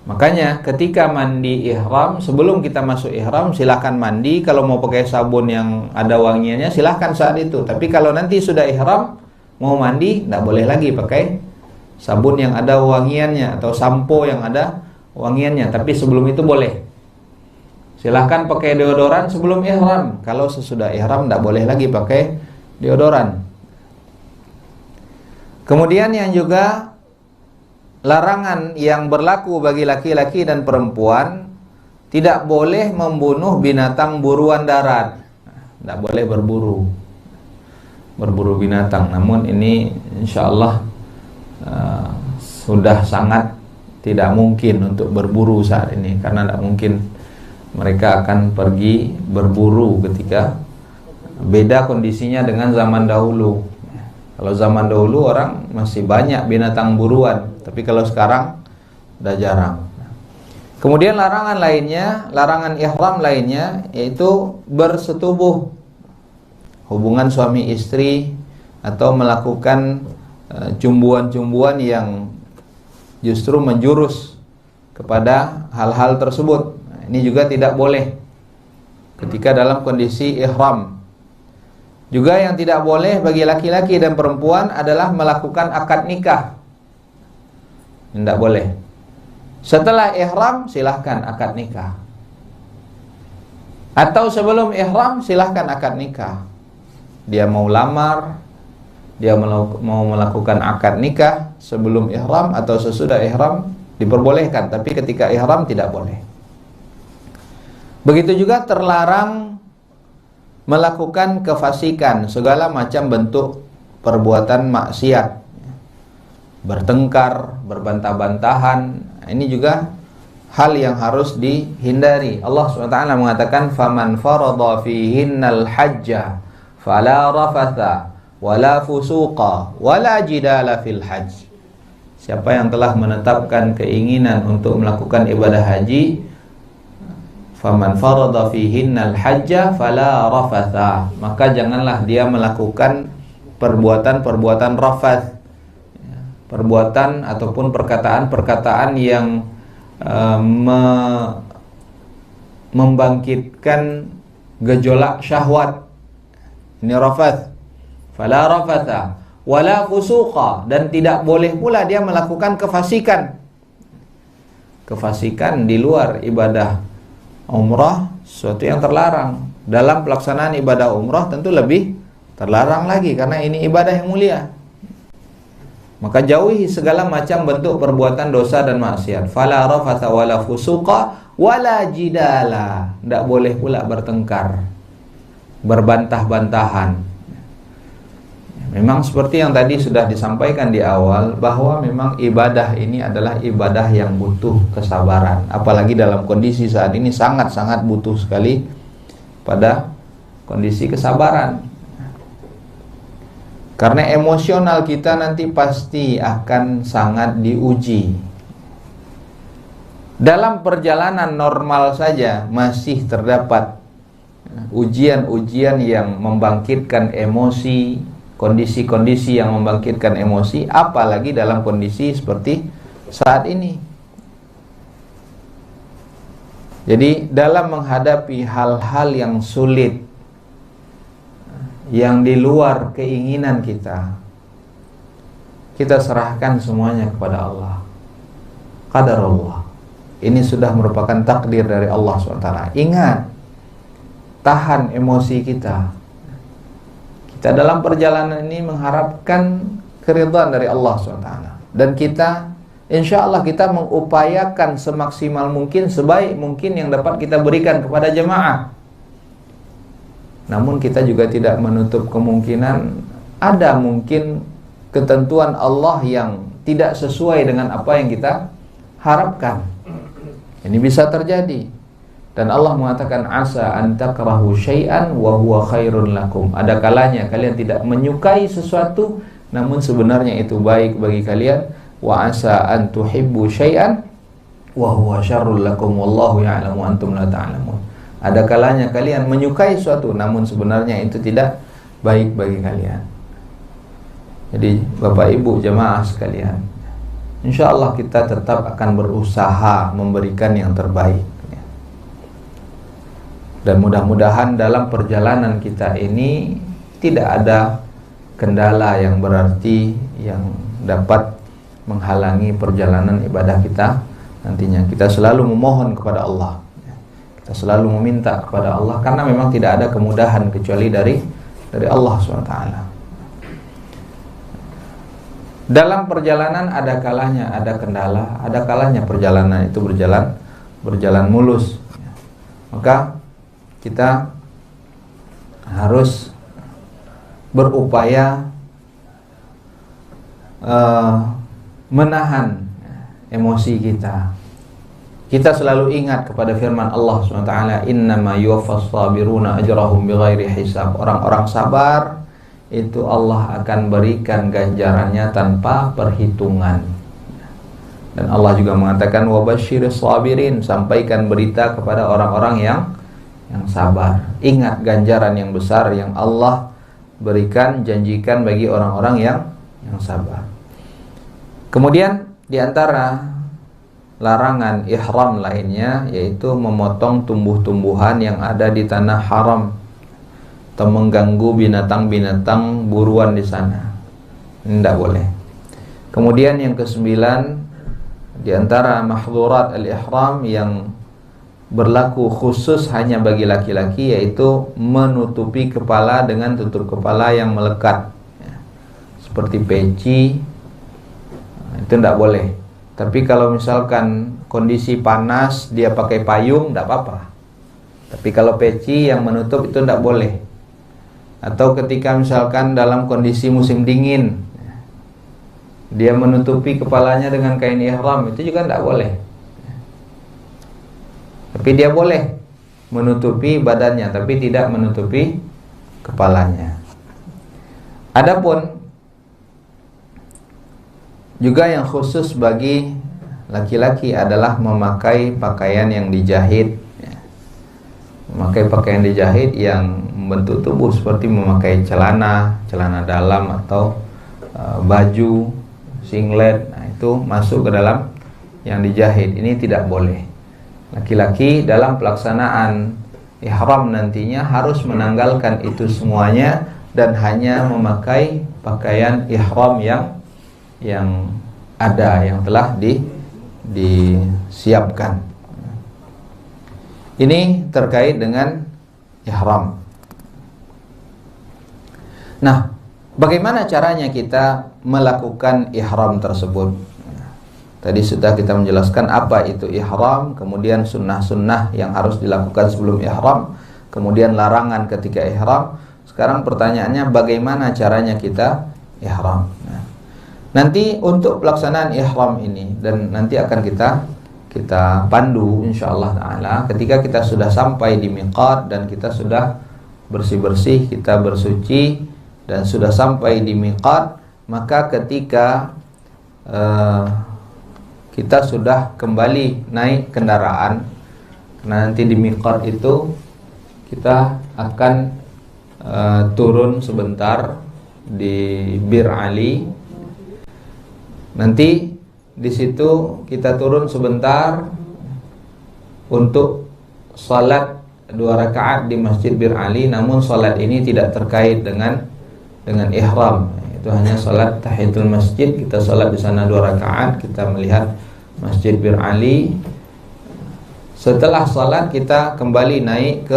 S1: Makanya ketika mandi ihram, sebelum kita masuk ihram silahkan mandi. Kalau mau pakai sabun yang ada wangiannya silahkan saat itu. Tapi kalau nanti sudah ihram mau mandi, tidak boleh lagi pakai sabun yang ada wangiannya atau sampo yang ada wangiannya. Tapi sebelum itu boleh. Silahkan pakai deodoran sebelum ihram. Kalau sesudah ihram tidak boleh lagi pakai deodoran. Kemudian yang juga larangan yang berlaku bagi laki-laki dan perempuan: tidak boleh membunuh binatang buruan darat. Tidak boleh berburu binatang. Namun ini insya Allah sudah sangat tidak mungkin untuk berburu saat ini, karena tidak mungkin mereka akan pergi berburu ketika beda kondisinya dengan zaman dahulu. Kalau zaman dahulu orang masih banyak binatang buruan, tapi kalau sekarang udah jarang. Kemudian larangan lainnya, larangan ihram lainnya, yaitu bersetubuh, hubungan suami istri, atau melakukan cumbuan-cumbuan yang justru menjurus kepada hal-hal tersebut. Ini juga tidak boleh ketika dalam kondisi ihram. Juga yang tidak boleh bagi laki-laki dan perempuan adalah melakukan akad nikah. Tidak boleh. Setelah ihram silahkan akad nikah, atau sebelum ihram silahkan akad nikah. Dia mau lamar, dia mau melakukan akad nikah sebelum ihram atau sesudah ihram diperbolehkan, tapi ketika ihram tidak boleh. Begitu juga terlarang melakukan kefasikan, segala macam bentuk perbuatan maksiat, bertengkar, berbantah-bantahan. Ini juga hal yang harus dihindari. Allah SWT mengatakan, "Faman farada fihinnal hajja fala rafatha wala fusuqa wala jidala fil hajj." Siapa yang telah menetapkan keinginan untuk melakukan ibadah haji, faman farada fihinnal hajja fala rafatha, maka janganlah dia melakukan perbuatan-perbuatan rafath, perbuatan ataupun perkataan-perkataan yang membangkitkan gejolak syahwat. Ini rafath. Fala rafatha wala fusuqa, dan tidak boleh pula dia melakukan kefasikan. Kefasikan di luar ibadah umrah sesuatu yang terlarang. Dalam pelaksanaan ibadah umrah tentu lebih terlarang lagi, karena ini ibadah yang mulia. Maka jauhi segala macam bentuk perbuatan dosa dan maksiat. Fala rafatha wala fusuqa wala jidala. Tidak boleh pula bertengkar, berbantah-bantahan. Memang seperti yang tadi sudah disampaikan di awal, bahwa memang ibadah ini adalah ibadah yang butuh kesabaran. Apalagi dalam kondisi saat ini sangat-sangat butuh sekali pada kondisi kesabaran. Karena emosional kita nanti pasti akan sangat diuji. Dalam perjalanan normal saja masih terdapat ujian-ujian yang membangkitkan emosi, kondisi-kondisi yang membangkitkan emosi, apalagi dalam kondisi seperti saat ini. Jadi dalam menghadapi hal-hal yang sulit, yang di luar keinginan kita, kita serahkan semuanya kepada Allah. Qadarullah. Ini sudah merupakan takdir dari Allah SWT. Ingat, tahan emosi kita. Kita dalam perjalanan ini mengharapkan keridhaan dari Allah SWT. Dan kita, insya Allah kita mengupayakan semaksimal mungkin, sebaik mungkin yang dapat kita berikan kepada jemaah. Namun kita juga tidak menutup kemungkinan ada mungkin ketentuan Allah yang tidak sesuai dengan apa yang kita harapkan. Ini bisa terjadi. Dan Allah mengatakan, asa an takrahu syai'an wa huwa khairun lakum. Ada kalanya kalian tidak menyukai sesuatu, namun sebenarnya itu baik bagi kalian. Wa asa an tuhibbu syai'an wa huwa syarrul lakum wallahu ya'lamu antum la ta'lamun. Ada kalanya kalian menyukai sesuatu, namun sebenarnya itu tidak baik bagi kalian. Jadi Bapak Ibu jemaah sekalian, insya Allah kita tetap akan berusaha memberikan yang terbaik. Dan mudah-mudahan dalam perjalanan kita ini tidak ada kendala yang berarti yang dapat menghalangi perjalanan ibadah kita nantinya. Kita selalu memohon kepada Allah, kita selalu meminta kepada Allah, karena memang tidak ada kemudahan kecuali dari Allah SWT. Dalam perjalanan ada kalanya ada kendala, ada kalanya perjalanan itu berjalan mulus. Maka kita harus berupaya menahan emosi kita. Kita selalu ingat kepada firman Allah SWT, innama yuwaffas sabiruna ajrahum bighairi hisab. Orang-orang sabar itu Allah akan berikan ganjarannya tanpa perhitungan. Dan Allah juga mengatakan wabasyiris sabirin, sampaikan berita kepada orang-orang yang sabar. Ingat ganjaran yang besar yang Allah berikan, janjikan bagi orang-orang yang sabar. Kemudian di antara larangan ihram lainnya yaitu memotong tumbuh-tumbuhan yang ada di tanah haram atau mengganggu binatang-binatang buruan di sana. Ini tidak boleh. Kemudian yang ke-9, di antara mahdhurat al-ihram yang berlaku khusus hanya bagi laki-laki yaitu menutupi kepala dengan tutup kepala yang melekat, seperti peci. Itu tidak boleh. Tapi kalau misalkan kondisi panas dia pakai payung, tidak apa-apa. Tapi kalau peci yang menutup itu tidak boleh. Atau ketika misalkan dalam kondisi musim dingin dia menutupi kepalanya dengan kain ihram, itu juga tidak boleh. Tapi dia boleh menutupi badannya, tapi tidak menutupi kepalanya. Adapun juga yang khusus bagi laki-laki adalah memakai pakaian yang dijahit. Memakai pakaian dijahit yang membentuk tubuh, seperti memakai celana dalam atau baju, singlet. Nah, itu masuk ke dalam yang dijahit. Ini tidak boleh. Laki-laki dalam pelaksanaan ihram nantinya harus menanggalkan itu semuanya dan hanya memakai pakaian ihram yang ada, yang telah disiapkan. Ini terkait dengan ihram. Nah, bagaimana caranya kita melakukan ihram tersebut? Tadi sudah kita menjelaskan apa itu ihram, kemudian sunnah-sunnah yang harus dilakukan sebelum ihram, kemudian larangan ketika ihram. Sekarang pertanyaannya bagaimana caranya kita ihram. Nah, nanti untuk pelaksanaan ihram ini dan nanti akan kita pandu insyaallah taala ketika kita sudah sampai di miqat dan kita sudah bersih-bersih, kita bersuci dan sudah sampai di miqat, maka ketika kita sudah kembali naik kendaraan, karena nanti di miqat itu kita akan turun sebentar di Bir Ali. Nanti di situ kita turun sebentar untuk salat 2 rakaat di Masjid Bir Ali, namun salat ini tidak terkait dengan ihram. Itu hanya salat tahiyatul masjid, kita salat di sana 2 rakaat, kita melihat Masjid Bir Ali. Setelah salat kita kembali naik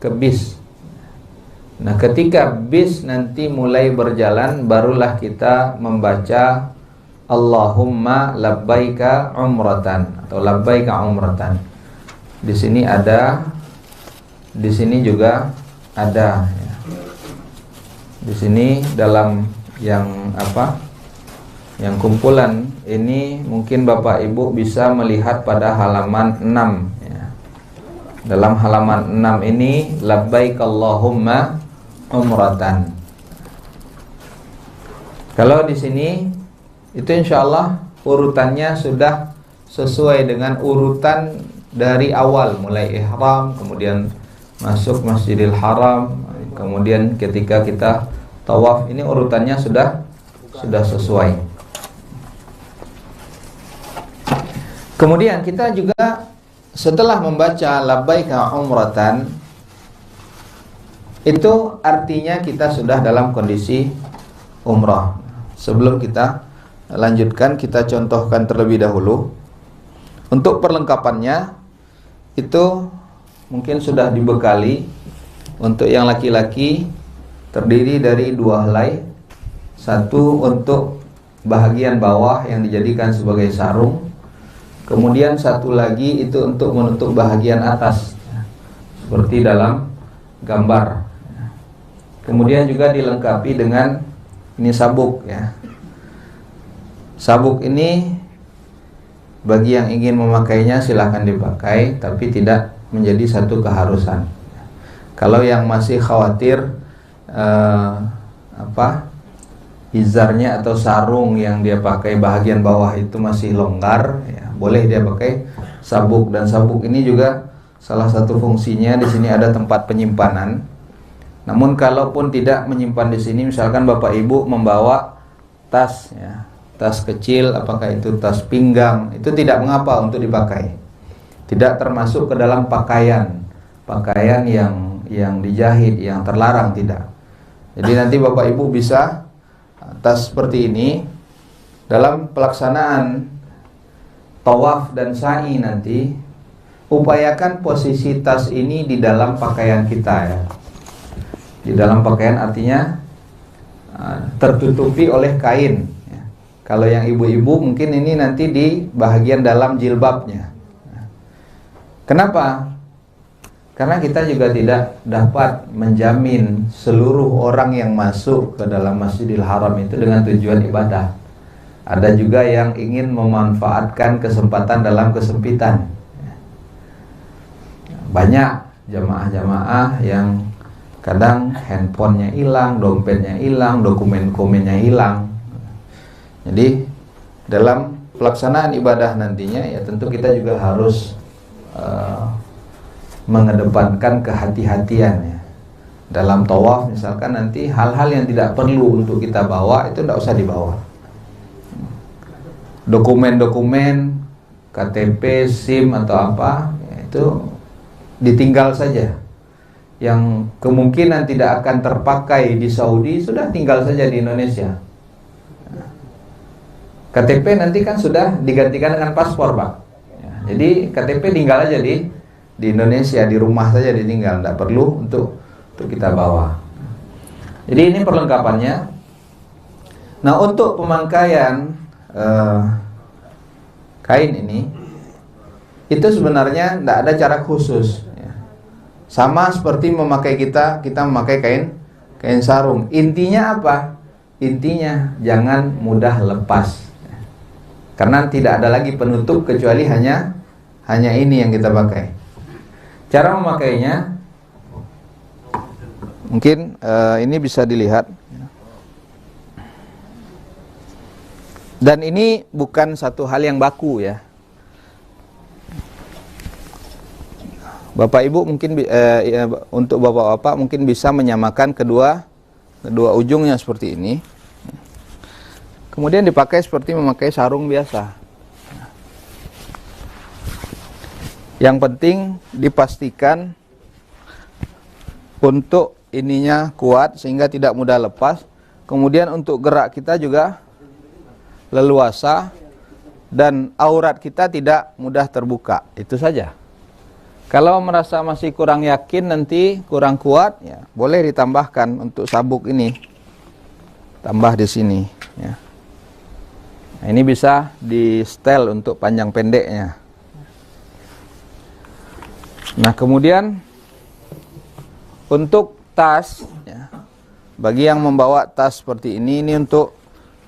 S1: ke bis. Nah, ketika bis nanti mulai berjalan, barulah kita membaca Allahumma labbaika umratan atau labbaika umratan. Di sini ada, di sini juga ada. Di sini dalam yang apa? Yang kumpulan ini mungkin Bapak Ibu bisa melihat pada halaman 6 ya. Dalam halaman 6 ini labbaik Allahumma umratan. Kalau di sini itu insyaallah urutannya sudah sesuai dengan urutan dari awal, mulai ihram, kemudian masuk Masjidil Haram, kemudian ketika kita tawaf, ini urutannya sudah sesuai. Kemudian kita juga setelah membaca labbaika umratan, itu artinya kita sudah dalam kondisi umrah. Sebelum kita lanjutkan, kita contohkan terlebih dahulu. Untuk perlengkapannya itu mungkin sudah dibekali. Untuk yang laki-laki terdiri dari 2 helai. Satu untuk bahagian bawah yang dijadikan sebagai sarung. Kemudian satu lagi itu untuk menutup bahagian atas, seperti dalam gambar. Kemudian juga dilengkapi dengan ini sabuk ya. Sabuk ini bagi yang ingin memakainya silahkan dipakai, tapi tidak menjadi satu keharusan. Kalau yang masih khawatir izarnya atau sarung yang dia pakai bahagian bawah itu masih longgar, ya, boleh dia pakai sabuk. Dan sabuk ini juga salah satu fungsinya di sini ada tempat penyimpanan. Namun kalaupun tidak menyimpan di sini, misalkan Bapak Ibu membawa tas ya, tas kecil, apakah itu tas pinggang, itu tidak mengapa untuk dipakai. Tidak termasuk ke dalam pakaian yang dijahit, yang terlarang, tidak. Jadi nanti Bapak Ibu bisa tas seperti ini dalam pelaksanaan tawaf dan sa'i nanti, upayakan posisi tas ini di dalam pakaian kita ya. Di dalam pakaian artinya tertutupi oleh kain. Kalau yang ibu-ibu mungkin ini nanti di bahagian dalam jilbabnya. Kenapa? Karena kita juga tidak dapat menjamin seluruh orang yang masuk ke dalam Masjidil Haram itu dengan tujuan ibadah. Ada juga yang ingin memanfaatkan kesempatan dalam kesempitan. Banyak jamaah-jamaah yang kadang handphonenya hilang, dompetnya hilang, dokumen-dokumennya hilang. Jadi dalam pelaksanaan ibadah nantinya ya tentu kita juga harus mengedepankan kehati-hatian ya. Dalam tawaf misalkan nanti hal-hal yang tidak perlu untuk kita bawa itu tidak usah dibawa. Dokumen-dokumen KTP, SIM atau apa ya, itu ditinggal saja. Yang kemungkinan tidak akan terpakai di Saudi sudah tinggal saja di Indonesia. KTP nanti kan sudah digantikan dengan paspor, Pak. Ya, jadi KTP tinggal aja di Indonesia, di rumah saja ditinggal, tidak perlu untuk kita bawa. Jadi ini perlengkapannya. Nah, untuk pemakaian kain ini itu sebenarnya tidak ada cara khusus. Ya. Sama seperti memakai kita memakai kain sarung. Intinya apa? Intinya jangan mudah lepas. Karena tidak ada lagi penutup kecuali hanya ini yang kita pakai. Cara memakainya mungkin ini bisa dilihat. Dan ini bukan satu hal yang baku ya. Bapak Ibu mungkin untuk bapak-bapak mungkin bisa menyamakan kedua ujungnya seperti ini. Kemudian dipakai seperti memakai sarung biasa. Yang penting dipastikan untuk ininya kuat sehingga tidak mudah lepas. Kemudian untuk gerak kita juga leluasa dan aurat kita tidak mudah terbuka. Itu saja. Kalau merasa masih kurang yakin nanti kurang kuat, ya boleh ditambahkan untuk sabuk ini. Tambah di sini ya. Nah, ini bisa di setel untuk panjang pendeknya. Nah, kemudian untuk tas ya, bagi yang membawa tas seperti ini untuk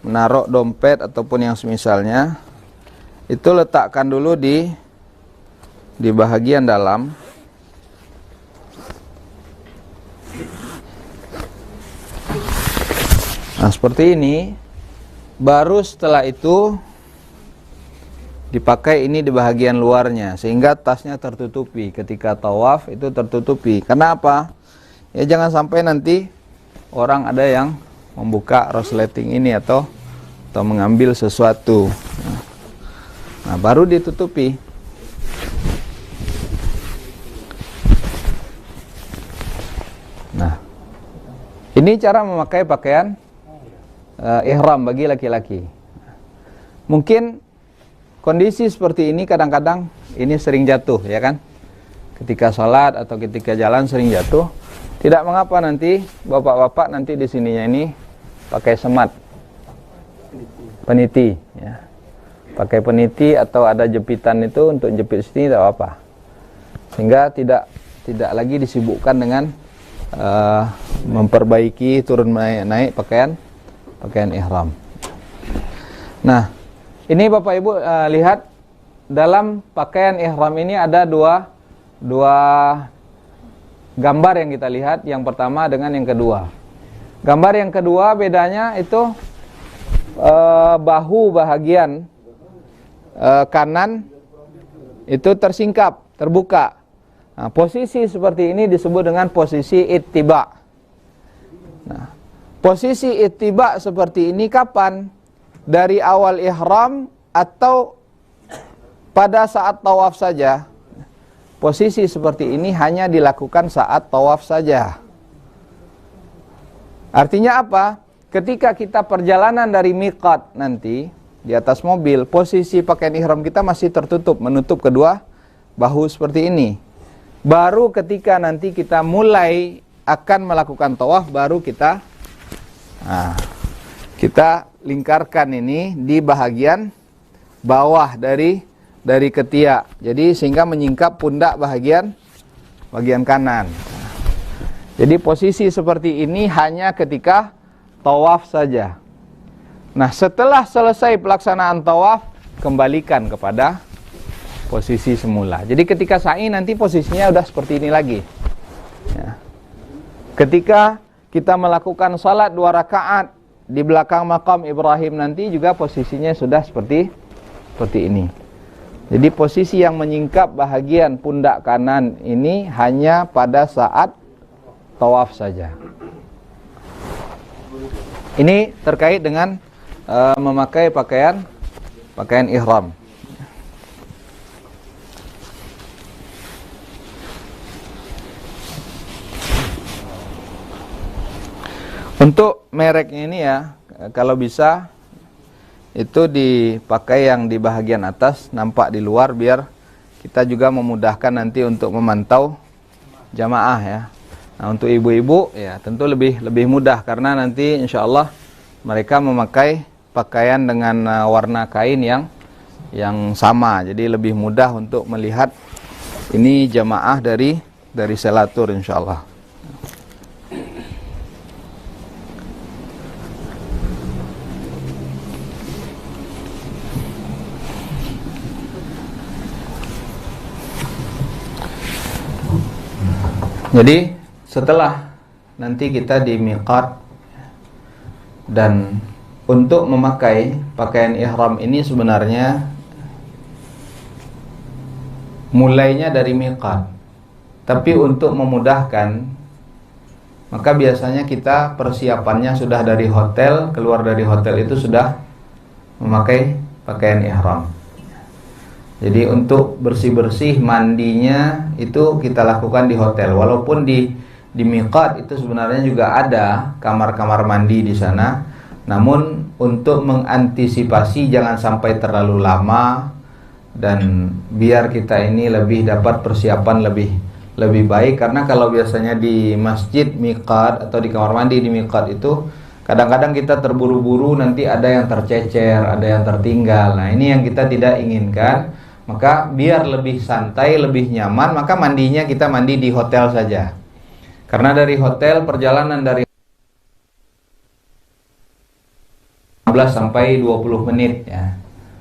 S1: menaruh dompet ataupun yang semisalnya, itu letakkan dulu di bahagian dalam. Nah, seperti ini. Baru setelah itu dipakai ini di bahagian luarnya sehingga tasnya tertutupi. Ketika tawaf itu tertutupi. Kenapa? Ya jangan sampai nanti orang ada yang membuka resleting ini atau mengambil sesuatu. Nah, baru ditutupi. Nah, ini cara memakai pakaian ihram bagi laki-laki. Mungkin kondisi seperti ini kadang-kadang ini sering jatuh ya kan. Ketika sholat atau ketika jalan sering jatuh. Tidak mengapa nanti bapak-bapak nanti di sininya ini pakai semat. Peniti ya. Pakai peniti atau ada jepitan itu untuk jepit sini tidak apa-apa. Sehingga tidak lagi disibukkan dengan memperbaiki turun naik pakaian ihram. Nah, ini Bapak Ibu lihat dalam pakaian ihram ini ada dua gambar yang kita lihat. Yang pertama dengan yang kedua. Gambar yang kedua bedanya itu bahu bahagian kanan itu tersingkap, terbuka. Nah, posisi seperti ini disebut dengan posisi ittiba. Nah, posisi ittiba seperti ini kapan? Dari awal ihram atau pada saat tawaf saja? Posisi seperti ini hanya dilakukan saat tawaf saja. Artinya apa? Ketika kita perjalanan dari miqat nanti di atas mobil, posisi pakaian ihram kita masih tertutup, menutup kedua bahu seperti ini. Baru ketika nanti kita mulai akan melakukan tawaf, baru kita lingkarkan ini di bahagian bawah dari ketiak. Jadi sehingga menyingkap pundak bagian kanan. Jadi posisi seperti ini hanya ketika tawaf saja. Nah, setelah selesai pelaksanaan tawaf, kembalikan kepada posisi semula. Jadi ketika sa'i nanti posisinya udah seperti ini lagi. Ya. Ketika kita melakukan salat 2 rakaat di belakang makam Ibrahim nanti juga posisinya sudah seperti ini. Jadi posisi yang menyingkap bahagian pundak kanan ini hanya pada saat tawaf saja. Ini terkait dengan memakai pakaian ihram. Untuk mereknya ini ya, kalau bisa itu dipakai yang di bahagian atas, nampak di luar, biar kita juga memudahkan nanti untuk memantau jamaah ya. Nah, untuk ibu-ibu ya tentu lebih mudah karena nanti insya Allah mereka memakai pakaian dengan warna kain yang sama, jadi lebih mudah untuk melihat ini jamaah dari dari selatur insyaallah. Jadi setelah nanti kita di miqat, dan untuk memakai pakaian ihram ini sebenarnya mulainya dari miqat. Tapi untuk memudahkan, maka biasanya kita persiapannya sudah dari hotel, keluar dari hotel itu sudah memakai pakaian ihram. Jadi untuk bersih-bersih mandinya itu kita lakukan di hotel. Walaupun di miqat itu sebenarnya juga ada kamar-kamar mandi di sana. Namun untuk mengantisipasi jangan sampai terlalu lama, dan biar kita ini lebih dapat persiapan lebih baik. Karena kalau biasanya di masjid miqat atau di kamar mandi di miqat itu kadang-kadang kita terburu-buru, nanti ada yang tercecer, ada yang tertinggal. Nah ini yang kita tidak inginkan. Maka biar lebih santai, lebih nyaman, maka mandinya kita mandi di hotel saja. Karena dari hotel perjalanan dari 15 sampai 20 menit ya.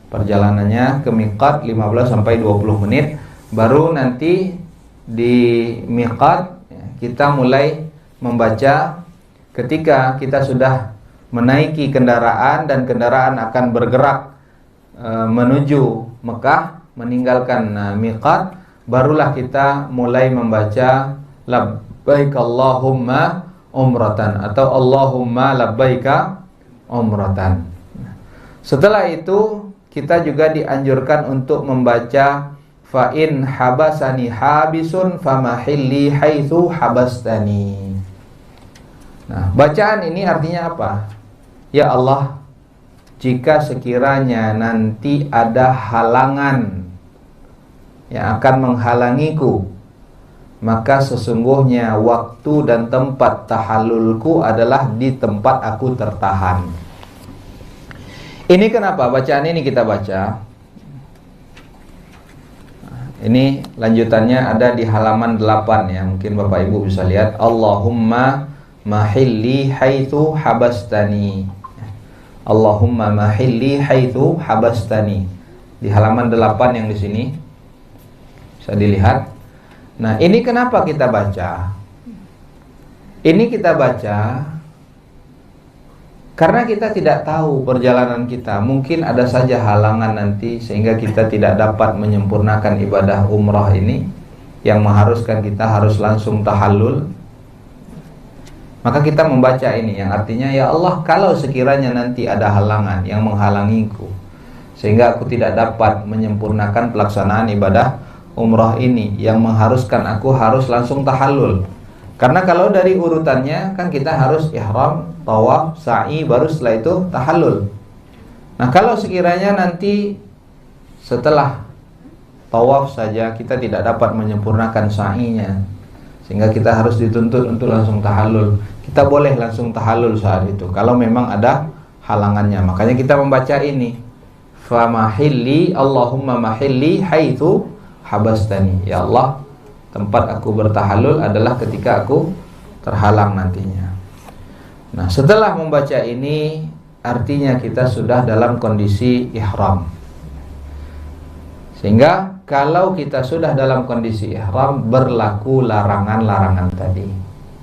S1: Perjalanannya ke miqat 15 sampai 20 menit. Baru nanti di miqat kita mulai membaca ketika kita sudah menaiki kendaraan dan kendaraan akan bergerak menuju Mekah, meninggalkan miqat, barulah kita mulai membaca labbaik Allahumma umratan atau Allahumma labbaika umratan. Setelah itu kita juga dianjurkan untuk membaca fa in habasani habisun famahilli haitsu habastani. Nah, bacaan ini artinya apa? Ya Allah, jika sekiranya nanti ada halangan yang akan menghalangiku, maka sesungguhnya waktu dan tempat tahallulku adalah di tempat aku tertahan. Ini kenapa bacaan ini kita baca? Ini lanjutannya ada di halaman 8 ya. Mungkin Bapak Ibu bisa lihat. Allahumma mahilli haitsu habastani. Allahumma mahilli haitsu habastani. Di halaman 8 yang di sini bisa dilihat. Nah, ini kenapa kita baca? Ini kita baca karena kita tidak tahu perjalanan kita. Mungkin ada saja halangan nanti sehingga kita tidak dapat menyempurnakan ibadah umrah ini, yang mengharuskan kita harus langsung tahallul. Maka kita membaca ini, yang artinya ya Allah, kalau sekiranya nanti ada halangan yang menghalangiku sehingga aku tidak dapat menyempurnakan pelaksanaan ibadah umrah ini, yang mengharuskan aku harus langsung tahallul. Karena kalau dari urutannya kan kita harus ihram, tawaf, sa'i, baru setelah itu tahallul. Nah, kalau sekiranya nanti setelah tawaf saja kita tidak dapat menyempurnakan sa'inya, sehingga kita harus dituntut untuk langsung tahallul, kita boleh langsung tahallul saat itu kalau memang ada halangannya. Makanya kita membaca ini, fa mahilli Allahumma mahilli haitsu habastani. Ya Allah, tempat aku bertahallul adalah ketika aku terhalang nantinya. Nah, setelah membaca ini artinya kita sudah dalam kondisi ihram. Sehingga kalau kita sudah dalam kondisi ihram, berlaku larangan-larangan tadi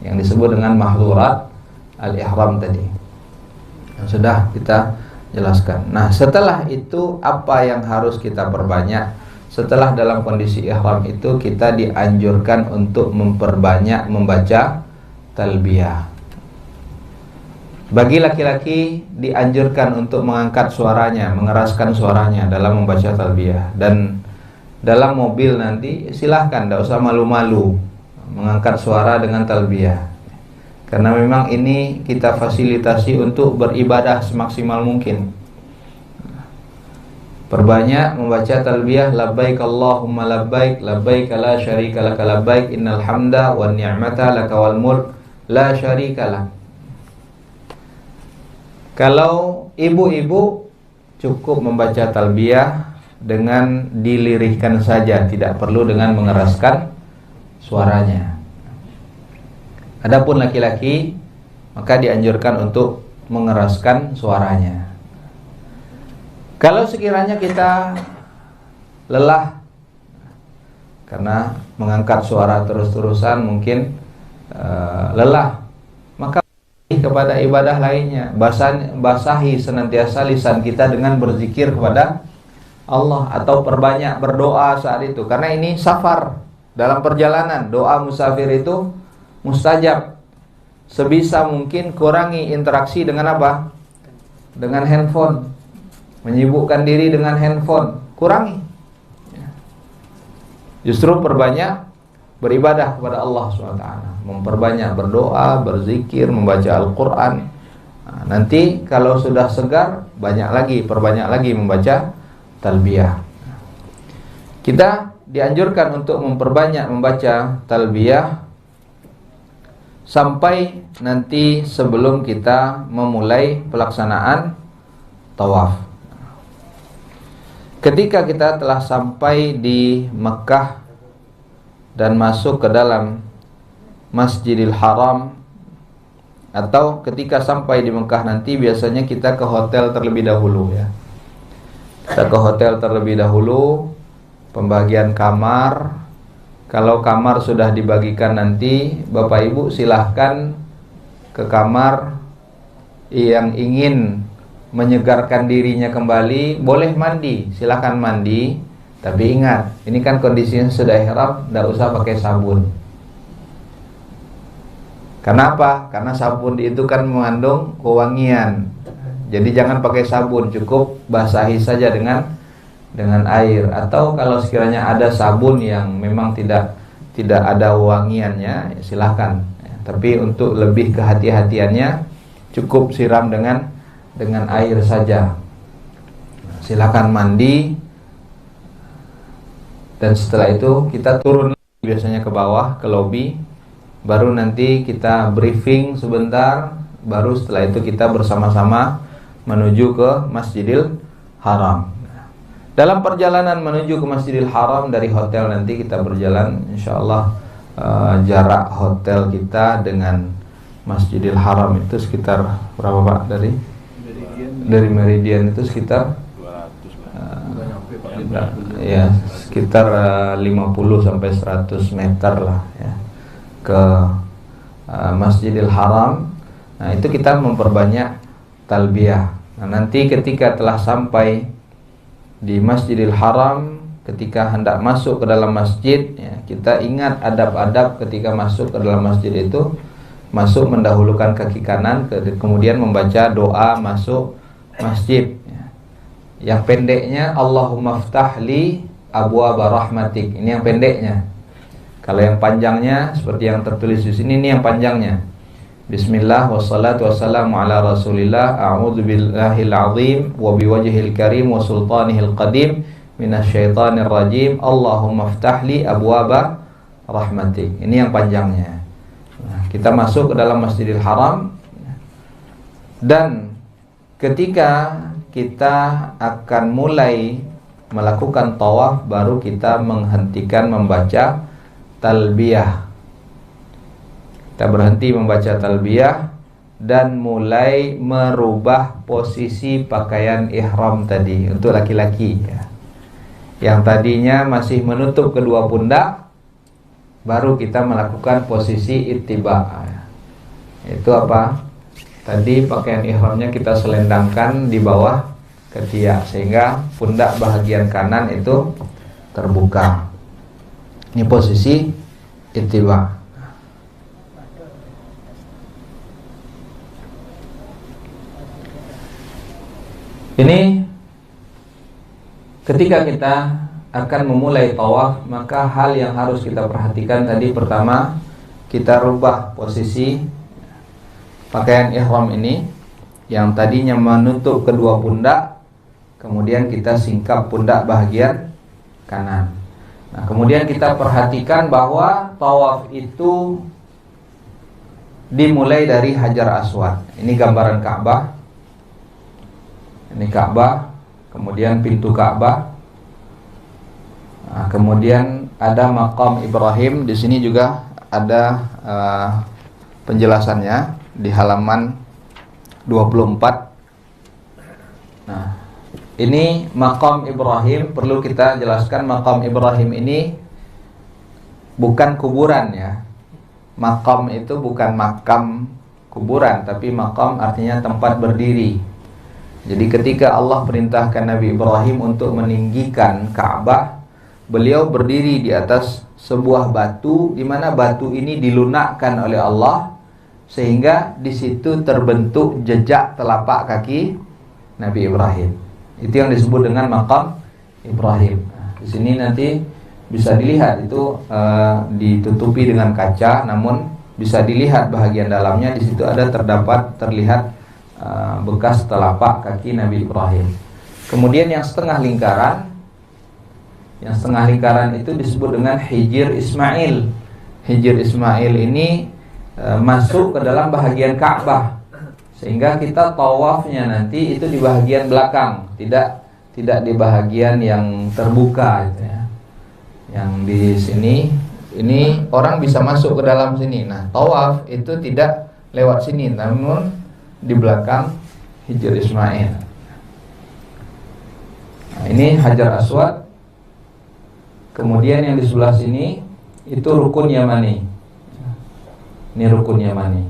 S1: yang disebut dengan mahzurat al-ihram tadi, yang sudah kita jelaskan. Nah, setelah itu apa yang harus kita perbanyak? Setelah dalam kondisi ihram itu kita dianjurkan untuk memperbanyak membaca talbiyah. Bagi laki-laki dianjurkan untuk mengangkat suaranya, mengeraskan suaranya dalam membaca talbiyah. Dan dalam mobil nanti silahkan, tidak usah malu-malu mengangkat suara dengan talbiyah. Karena memang ini kita fasilitasi untuk beribadah semaksimal mungkin. Perbanyak membaca talbiyah, labbaik Allahumma labbaik, labbaik la syarika laka labbaik, innal hamda wan ni'mata laka wal mulk la syarika lak. Kalau ibu-ibu cukup membaca talbiyah dengan dilirihkan saja, tidak perlu dengan mengeraskan suaranya. Adapun laki-laki maka dianjurkan untuk mengeraskan suaranya. Kalau sekiranya kita lelah karena mengangkat suara terus-terusan mungkin lelah, maka kepada ibadah lainnya, basahi senantiasa lisan kita dengan berzikir kepada Allah atau perbanyak berdoa saat itu, karena ini safar, dalam perjalanan. Doa musafir itu mustajab. Sebisa mungkin kurangi interaksi dengan apa? Dengan handphone. Menyibukkan diri dengan handphone, kurangi. Justru perbanyak beribadah kepada Allah SWT, memperbanyak berdoa, berzikir, membaca Al-Quran. Nah, nanti kalau sudah segar, perbanyak lagi membaca talbiyah. Kita dianjurkan untuk memperbanyak membaca talbiyah sampai nanti sebelum kita memulai pelaksanaan tawaf. Ketika kita telah sampai di Mekah dan masuk ke dalam Masjidil Haram, atau ketika sampai di Mekah nanti biasanya kita ke hotel terlebih dahulu ya. Kita ke hotel terlebih dahulu, pembagian kamar. Kalau kamar sudah dibagikan nanti, Bapak Ibu silahkan ke kamar. Yang ingin menyegarkan dirinya kembali boleh mandi, silahkan mandi. Tapi ingat, ini kan kondisinya sudah ihram, tidak usah pakai sabun. Kenapa? Karena sabun itu kan mengandung wewangian. Jadi jangan pakai sabun, cukup basahi saja dengan air. Atau kalau sekiranya ada sabun yang memang tidak ada wewangiannya, silahkan. Tapi untuk lebih kehati-hatiannya, cukup siram dengan air saja. Silakan mandi, dan setelah itu kita turun biasanya ke bawah, ke lobi. Baru nanti kita briefing sebentar. Baru setelah itu kita bersama-sama menuju ke Masjidil Haram. Dalam perjalanan menuju ke Masjidil Haram dari hotel nanti kita berjalan, insyaallah jarak hotel kita dengan Masjidil Haram itu sekitar berapa Pak? Dari Meridian itu sekitar
S2: 200
S1: ya, sekitar 50 sampai 100 meter lah ya, ke Masjidil Haram. Nah, itu kita memperbanyak talbiyah. Nah, nanti ketika telah sampai di Masjidil Haram, ketika hendak masuk ke dalam masjid ya, kita ingat adab-adab ketika masuk ke dalam masjid itu. Masuk mendahulukan kaki kanan, kemudian membaca doa masuk masjid ya. Yang pendeknya Allahumma ftahli abwaaba rahmatik. Ini yang pendeknya. Kalau yang panjangnya seperti yang tertulis di sini, ini yang panjangnya. Bismillah wassalatu wassalamu ala Rasulillah, a'udzu billahil azim wa biwajhil karim wa sultanihil qadim minasyaitonir rajim. Allahumma ftahli abwaaba rahmatik. Ini yang panjangnya. Nah, kita masuk ke dalam Masjidil Haram, dan ketika kita akan mulai melakukan tawaf, baru kita menghentikan membaca talbiyah. Kita berhenti membaca talbiyah dan mulai merubah posisi pakaian ihram tadi untuk laki-laki ya. Yang tadinya masih menutup kedua pundak, baru kita melakukan posisi ittiba. Itu apa? Tadi pakaian ihramnya kita selendangkan di bawah ketiak sehingga pundak bahagian kanan itu terbuka. Ini posisi ittiba. Ini ketika kita akan memulai tawaf, maka hal yang harus kita perhatikan tadi, pertama, kita rubah posisi pakaian ihram ini yang tadinya menutup kedua pundak, kemudian kita singkap pundak bahagian kanan. Nah, kemudian kita perhatikan bahwa tawaf itu dimulai dari Hajar Aswad. Ini gambaran Ka'bah. Ini Ka'bah, kemudian pintu Ka'bah. Nah, kemudian ada maqam Ibrahim. Di sini juga ada penjelasannya di halaman 24. Nah, ini maqam Ibrahim. Perlu kita jelaskan, maqam Ibrahim ini bukan kuburan ya. Maqam itu bukan makam kuburan, tapi maqam artinya tempat berdiri. Jadi ketika Allah perintahkan Nabi Ibrahim untuk meninggikan Ka'bah, beliau berdiri di atas sebuah batu, di mana batu ini dilunakkan oleh Allah, sehingga di situ terbentuk jejak telapak kaki Nabi Ibrahim. Itu yang disebut dengan maqam Ibrahim. Nah, di sini nanti bisa dilihat itu ditutupi dengan kaca, namun bisa dilihat bahagian dalamnya. Di situ ada terlihat bekas telapak kaki Nabi Ibrahim. Kemudian yang setengah lingkaran itu disebut dengan Hijr Ismail. Hijr Ismail ini masuk ke dalam bahagian Ka'bah, sehingga kita tawafnya nanti itu di bahagian belakang, tidak di bahagian yang terbuka gitu ya. Yang di sini ini orang bisa masuk ke dalam sini. Nah, tawaf itu tidak lewat sini, namun di belakang Hijr Ismail. Nah, ini Hajar Aswad. Kemudian yang di sebelah sini itu Rukun Yamani. Ini Rukun Yamani.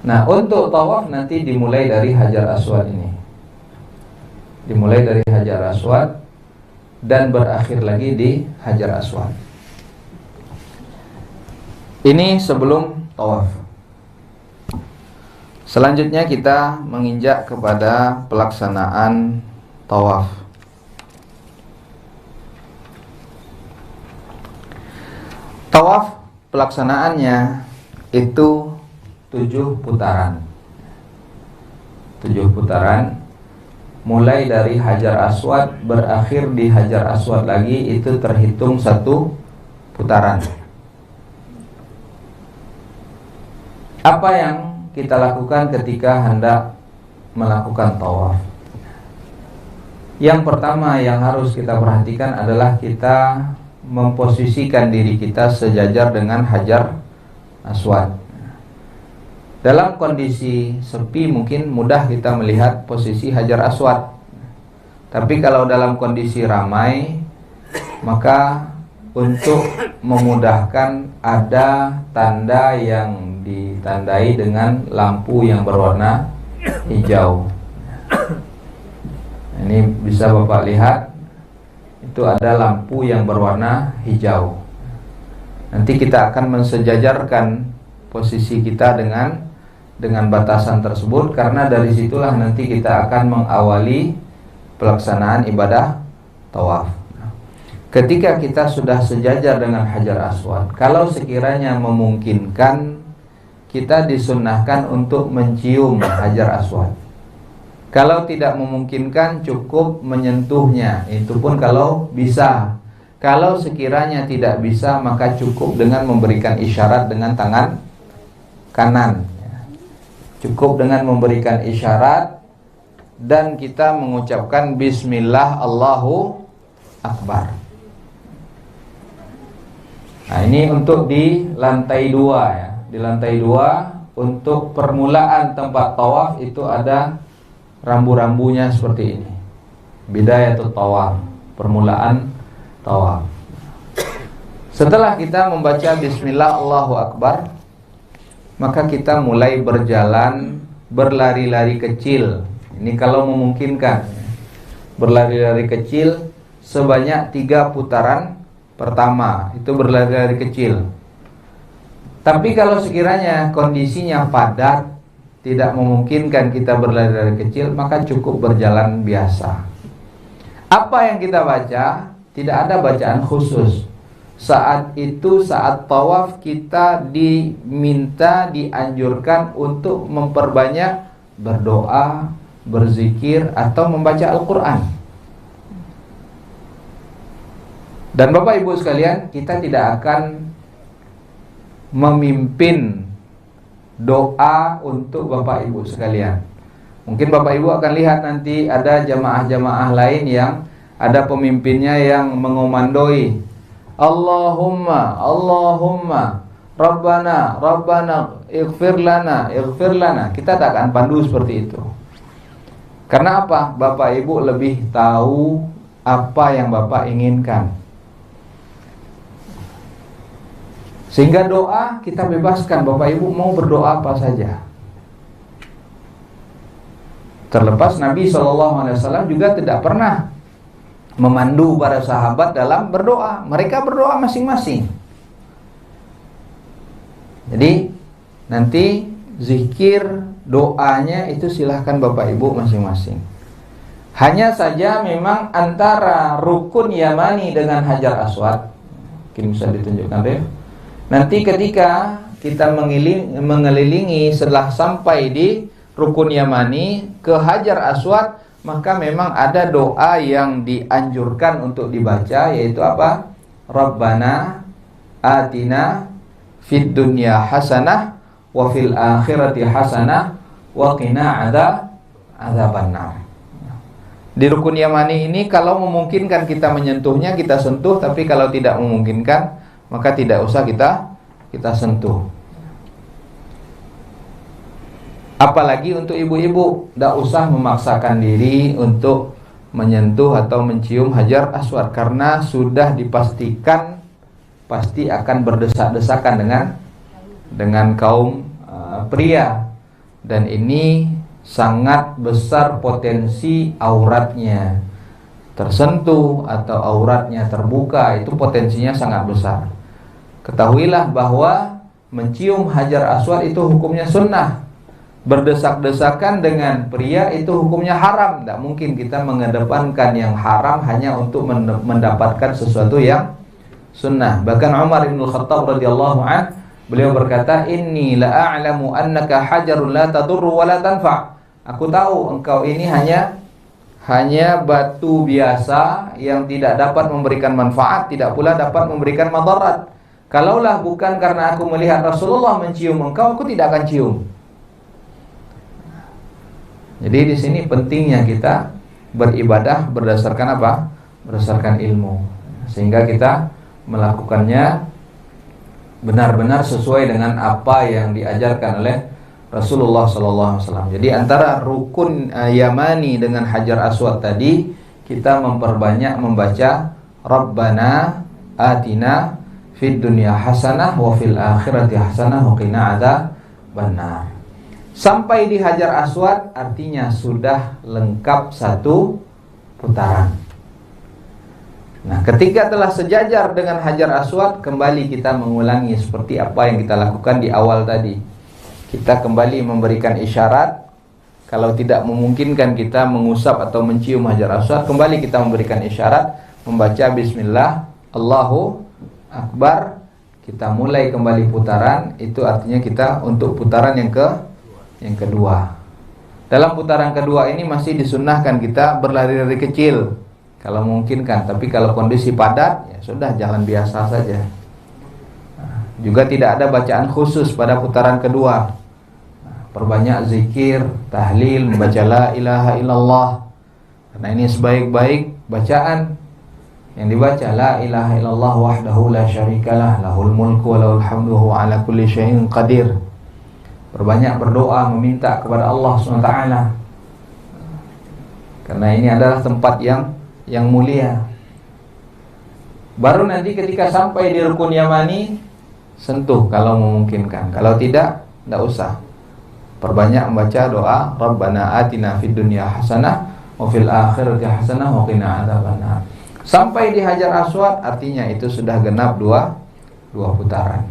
S1: Nah, untuk tawaf nanti dimulai dari Hajar Aswad ini. Dimulai dari Hajar Aswad dan berakhir lagi di Hajar Aswad. Ini sebelum tawaf. Selanjutnya kita menginjak kepada pelaksanaan tawaf. Tawaf pelaksanaannya itu 7 putaran. 7 putaran. Mulai dari Hajar Aswad berakhir di Hajar Aswad lagi, itu terhitung 1 putaran. Apa yang kita lakukan ketika hendak melakukan tawaf? Yang pertama yang harus kita perhatikan adalah kita memposisikan diri kita sejajar dengan Hajar Aswad. Dalam kondisi sepi mungkin mudah kita melihat posisi Hajar Aswad. Tapi kalau dalam kondisi ramai, maka untuk memudahkan ada tanda yang ditandai dengan lampu yang berwarna hijau. Ini bisa Bapak lihat, itu ada lampu yang berwarna hijau. Nanti kita akan mensejajarkan posisi kita dengan batasan tersebut, karena dari situlah nanti kita akan mengawali pelaksanaan ibadah tawaf. Ketika kita sudah sejajar dengan Hajar Aswad, kalau sekiranya memungkinkan, kita disunnahkan untuk mencium Hajar Aswad. Kalau tidak memungkinkan, cukup menyentuhnya. Itu pun kalau bisa. Kalau sekiranya tidak bisa, maka cukup dengan memberikan isyarat dengan tangan kanan. Cukup dengan memberikan isyarat dan kita mengucapkan Bismillah Allahu Akbar. Nah, ini untuk di lantai 2 ya. Di lantai 2 untuk permulaan tempat tawaf itu ada rambu-rambunya seperti ini. Bidayatul tawaf, permulaan tawaf. Setelah kita membaca Bismillah Allahu Akbar, maka kita mulai berjalan berlari-lari kecil. Ini kalau memungkinkan, berlari-lari kecil sebanyak 3 putaran pertama, itu berlari-lari kecil. Tapi kalau sekiranya kondisinya padat, tidak memungkinkan kita berlari-lari kecil, maka cukup berjalan biasa. Apa yang kita baca, tidak ada bacaan khusus. Saat itu, saat tawaf, kita dianjurkan untuk memperbanyak berdoa, berzikir, atau membaca Al-Quran. Dan Bapak Ibu sekalian, kita tidak akan memimpin doa untuk Bapak Ibu sekalian. Mungkin Bapak Ibu akan lihat nanti ada jamaah-jamaah lain yang ada pemimpinnya yang mengomandoi Allahumma, Allahumma, Rabbana, Rabbana, ighfir lana, ighfir lana. Kita tak akan pandu seperti itu. Karena apa? Bapak Ibu lebih tahu apa yang Bapak inginkan. Sehingga doa kita bebaskan, Bapak Ibu mau berdoa apa saja. Terlepas Nabi SAW juga tidak pernah memandu para sahabat dalam berdoa. Mereka berdoa masing-masing. Jadi nanti zikir doanya itu silahkan Bapak Ibu masing-masing. Hanya saja memang antara rukun Yamani dengan Hajar Aswad, mungkin bisa ditunjukkan deh. Nanti ketika kita mengelilingi setelah sampai di rukun Yamani ke Hajar Aswad, maka memang ada doa yang dianjurkan untuk dibaca, yaitu apa? Rabbana atina fid dunya hasanah wa fil akhirati hasanah wa qina adzabannar. Di rukun Yamani ini kalau memungkinkan kita menyentuhnya, kita sentuh, tapi kalau tidak memungkinkan maka tidak usah kita sentuh. Apalagi untuk ibu-ibu, tidak usah memaksakan diri untuk menyentuh atau mencium Hajar Aswad, karena sudah dipastikan pasti akan berdesak-desakan dengan kaum pria, dan ini sangat besar potensi auratnya tersentuh atau auratnya terbuka, itu potensinya sangat besar. Ketahuilah bahwa mencium Hajar Aswad itu hukumnya sunnah. Berdesak-desakan dengan pria itu hukumnya haram. Tidak mungkin kita mengedepankan yang haram hanya untuk mendapatkan sesuatu yang sunnah. Bahkan Umar bin Khattab radhiyallahu anhu, beliau berkata, inni la a'lamu annaka hajarun la tadurru wa la tanfa'. Aku tahu engkau ini hanya batu biasa yang tidak dapat memberikan manfaat, tidak pula dapat memberikan madarat. Kalaulah bukan karena aku melihat Rasulullah mencium engkau, aku tidak akan cium. Jadi di sini pentingnya kita beribadah berdasarkan apa? Berdasarkan ilmu, sehingga kita melakukannya benar-benar sesuai dengan apa yang diajarkan oleh Rasulullah SAW. Jadi antara rukun Yamani dengan Hajar Aswad tadi, kita memperbanyak membaca Rabbana atina fid dunya hasanah wa fil akhirati hasanah wa qina adzabannar. Sampai di Hajar Aswad artinya sudah lengkap satu putaran. Nah, ketika telah sejajar dengan Hajar Aswad, kembali kita mengulangi seperti apa yang kita lakukan di awal tadi. Kita kembali memberikan isyarat. Kalau tidak memungkinkan kita mengusap atau mencium Hajar Aswad, kembali kita memberikan isyarat, membaca bismillah, Allahu Akbar. Kita mulai kembali putaran. Itu artinya kita untuk putaran yang kedua. Dalam putaran kedua ini masih disunnahkan kita berlari-lari kecil kalau memungkinkan, tapi kalau kondisi padat, ya sudah, jalan biasa saja. Juga tidak ada bacaan khusus pada putaran kedua. Perbanyak zikir, tahlil, membaca la ilaha illallah, karena ini sebaik-baik bacaan. Yang dibaca la ilaha illallah wahdahu la syarikalah, lahul mulku wa lahul hamdu wa huwa ala kulli syai'in qadir. Perbanyak berdoa, meminta kepada Allah SWT, karena ini adalah tempat yang mulia. Baru nanti ketika sampai di rukun Yamani, sentuh kalau memungkinkan. Kalau tidak usah. Perbanyak membaca doa Rabbana atina fid dunya hasanah wa fil akhirati hasanah wa qina adzabannar. Sampai di Hajar Aswad artinya itu sudah genap dua putaran.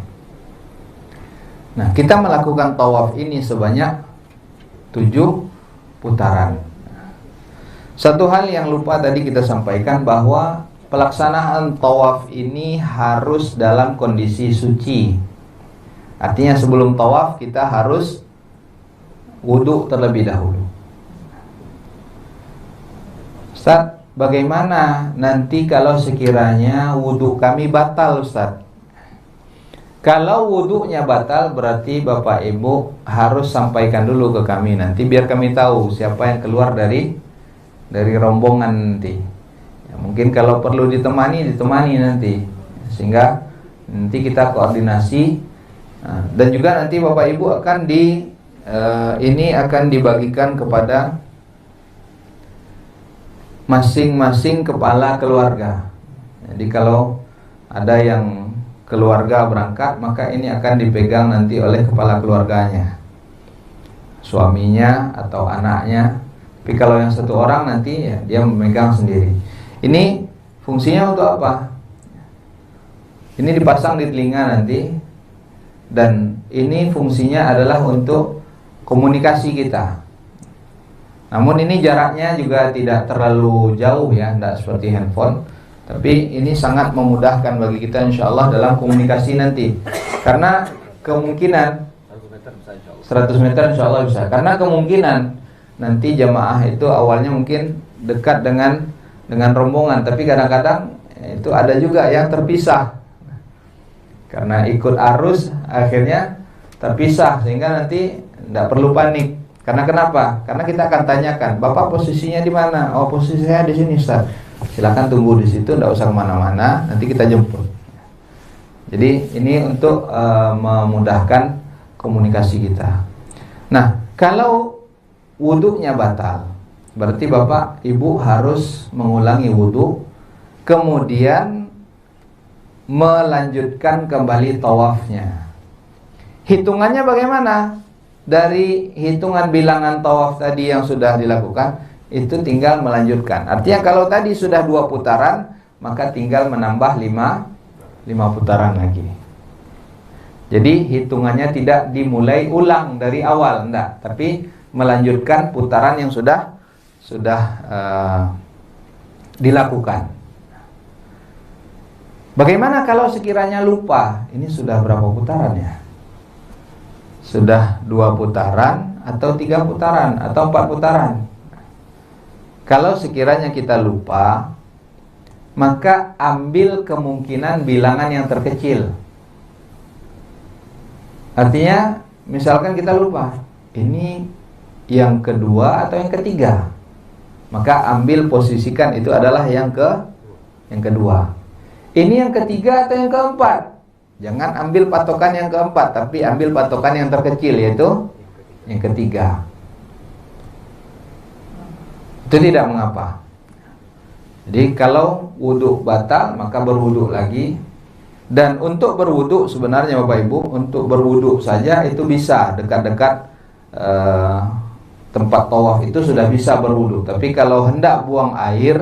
S1: Nah, kita melakukan tawaf ini sebanyak 7 putaran. Satu hal yang lupa tadi kita sampaikan, bahwa pelaksanaan tawaf ini harus dalam kondisi suci. Artinya sebelum tawaf kita harus wudu terlebih dahulu. Ustaz, bagaimana nanti kalau sekiranya wudu kami batal, Ustaz? Kalau wudunya batal, berarti Bapak Ibu harus sampaikan dulu ke kami nanti, biar kami tahu siapa yang keluar dari rombongan nanti. Ya, mungkin kalau perlu ditemani nanti. sehingga nanti kita koordinasi. Dan juga nanti Bapak Ibu akan ini akan dibagikan kepada masing-masing kepala keluarga. Jadi kalau ada yang keluarga berangkat, maka ini akan dipegang nanti oleh kepala keluarganya, suaminya atau anaknya. Tapi kalau yang satu orang nanti ya, dia memegang sendiri. Ini fungsinya untuk apa? Ini dipasang di telinga nanti, dan ini fungsinya adalah untuk komunikasi kita. Namun ini jaraknya juga tidak terlalu jauh ya, tidak seperti handphone. Tapi ini sangat memudahkan bagi kita insya Allah dalam komunikasi nanti. Karena kemungkinan 100 meter insya Allah bisa. Karena kemungkinan nanti jamaah itu awalnya mungkin dekat dengan rombongan, tapi kadang-kadang itu ada juga yang terpisah karena ikut arus, akhirnya terpisah, sehingga nanti tidak perlu panik. Karena kenapa? Karena kita akan tanyakan, Bapak posisinya di mana? Oh, posisi saya di sini, Ustaz. Silakan tunggu di situ, tidak usah kemana-mana, nanti kita jemput. Jadi ini untuk memudahkan komunikasi kita. Nah, kalau wudhunya batal, berarti Bapak Ibu harus mengulangi wudhu, kemudian melanjutkan kembali tawafnya. Hitungannya bagaimana? Dari hitungan bilangan tawaf tadi yang sudah dilakukan, itu tinggal melanjutkan. Artinya kalau tadi sudah 2 putaran, maka tinggal menambah 5 putaran lagi. Jadi hitungannya tidak dimulai ulang dari awal, enggak, tapi melanjutkan putaran yang sudah dilakukan. Bagaimana kalau sekiranya lupa? Ini sudah berapa putaran ya? Sudah 2 putaran atau 3 putaran atau 4 putaran? Kalau sekiranya kita lupa, maka ambil kemungkinan bilangan yang terkecil. Artinya misalkan kita lupa, ini yang kedua atau yang ketiga, maka ambil posisikan itu adalah yang kedua. Ini yang ketiga atau yang keempat? Jangan ambil patokan yang keempat, tapi ambil patokan yang terkecil, yaitu yang ketiga. Itu tidak mengapa. Jadi kalau wudhu batal, maka berwudhu lagi. Dan untuk berwudhu sebenarnya Bapak Ibu, untuk berwudhu saja itu bisa dekat-dekat tempat tawaf itu sudah bisa berwudu. Tapi kalau hendak buang air,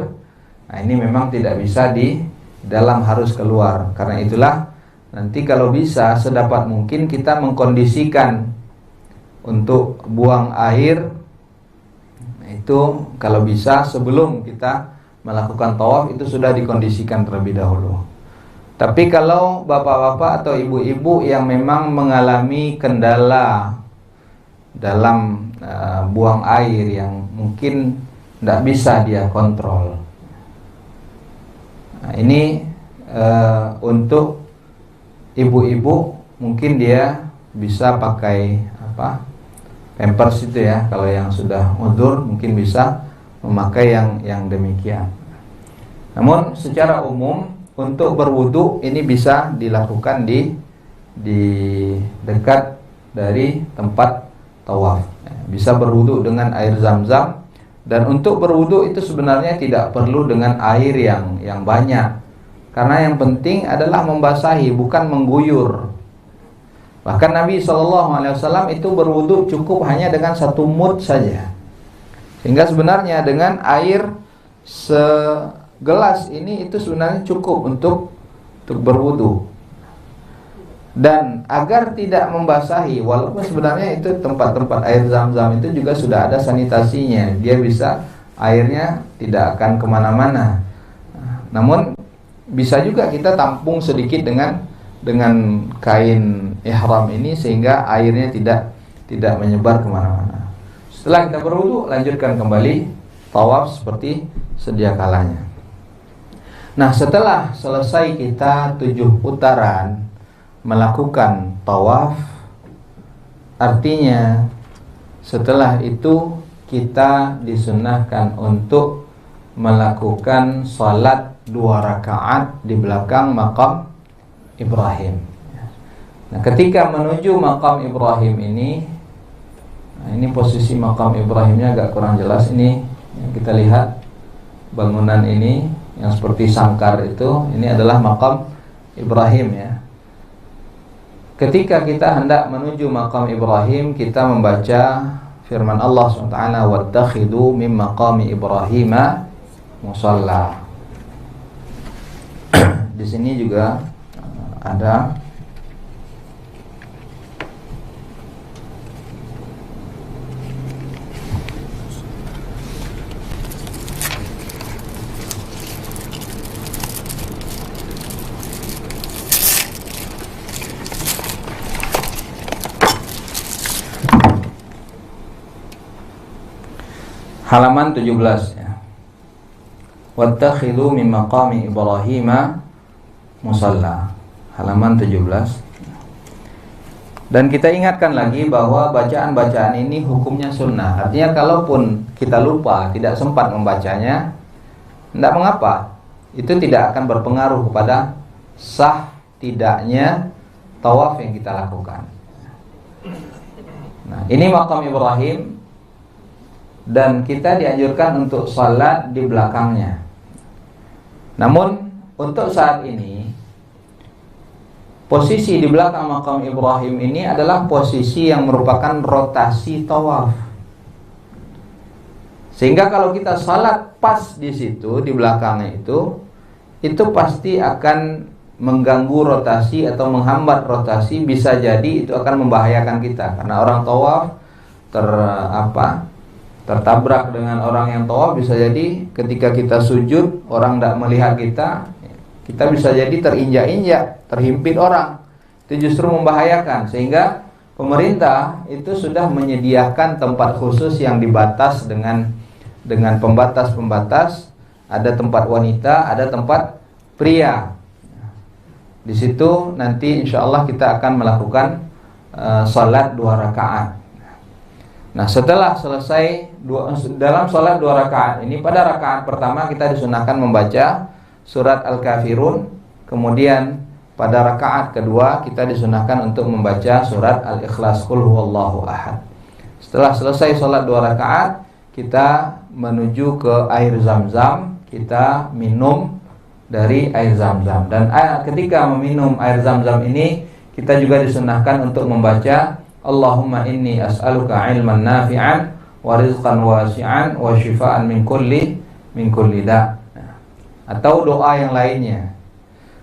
S1: nah ini memang tidak bisa di dalam, harus keluar. Karena itulah nanti kalau bisa sedapat mungkin kita mengkondisikan untuk buang air itu kalau bisa sebelum kita melakukan tawaf itu sudah dikondisikan terlebih dahulu. Tapi kalau bapak-bapak atau ibu-ibu yang memang mengalami kendala dalam buang air yang mungkin tidak bisa dia kontrol, nah, ini untuk ibu-ibu mungkin dia bisa pakai pampers itu ya. Kalau yang sudah udzur mungkin bisa memakai yang demikian. Namun secara umum untuk berwudu ini bisa dilakukan di dekat dari tempat tawaf. Bisa berwudu dengan air zam-zam. Dan untuk berwudu itu sebenarnya tidak perlu dengan air yang banyak. Karena yang penting adalah membasahi, bukan mengguyur. Bahkan Nabi SAW itu berwudu cukup hanya dengan 1 mud saja. Sehingga sebenarnya dengan air segelas ini itu sebenarnya cukup untuk berwudu. Dan agar tidak membasahi, walaupun sebenarnya itu tempat-tempat air zam-zam itu juga sudah ada sanitasinya, dia bisa, airnya tidak akan kemana-mana. Namun bisa juga kita tampung sedikit dengan kain ihram ini sehingga airnya tidak menyebar kemana-mana. Setelah kita berwudu, lanjutkan kembali tawaf seperti sedia kalanya. Nah, setelah selesai kita 7 putaran melakukan tawaf, artinya setelah itu kita disunahkan untuk melakukan salat 2 rakaat di belakang makam Ibrahim. Nah, ketika menuju makam Ibrahim ini, nah ini posisi makam Ibrahimnya agak kurang jelas. Ini yang kita lihat bangunan ini yang seperti sangkar itu, ini adalah makam Ibrahim ya. Ketika kita hendak menuju makam Ibrahim, kita membaca firman Allah SWT, "Wattakhidu min maqami Ibrahima musalla." Di sini juga ada halaman 17 ya. Wattakhidhu min maqami Ibrahima musalla, halaman 17. Dan kita ingatkan lagi bahwa bacaan-bacaan ini hukumnya sunnah. Artinya kalaupun kita lupa, tidak sempat membacanya, tidak mengapa. Itu tidak akan berpengaruh kepada sah tidaknya tawaf yang kita lakukan. Nah, ini makam Ibrahim, dan kita dianjurkan untuk salat di belakangnya. Namun untuk saat ini, posisi di belakang makam Ibrahim ini adalah posisi yang merupakan rotasi tawaf. Sehingga kalau kita salat pas di situ, di belakangnya itu pasti akan mengganggu rotasi atau menghambat rotasi. Bisa jadi itu akan membahayakan kita, karena orang tawaf tertabrak dengan orang yang tawaf. Bisa jadi ketika kita sujud, orang tidak melihat kita bisa jadi terinjak-injak, terhimpit orang. Itu justru membahayakan. Sehingga pemerintah itu sudah menyediakan tempat khusus yang dibatas dengan pembatas-pembatas. Ada tempat wanita, ada tempat pria. Di situ nanti insya Allah kita akan melakukan salat 2 rakaat. Nah, setelah selesai dalam sholat 2 rakaat ini, pada rakaat pertama kita disunahkan membaca surat Al-Kafirun. Kemudian pada rakaat kedua kita disunahkan untuk membaca surat Al-Ikhlas, Qul huwallahu ahad. Setelah selesai sholat 2 rakaat, kita menuju ke air Zam-Zam. Kita minum dari air Zam-Zam. Dan ketika meminum air Zam-Zam ini, kita juga disunahkan untuk membaca Allahumma inni as'aluka ilman nafi'an wa rizqan wasi'an wa shifaan min kulli da'. Atau doa yang lainnya.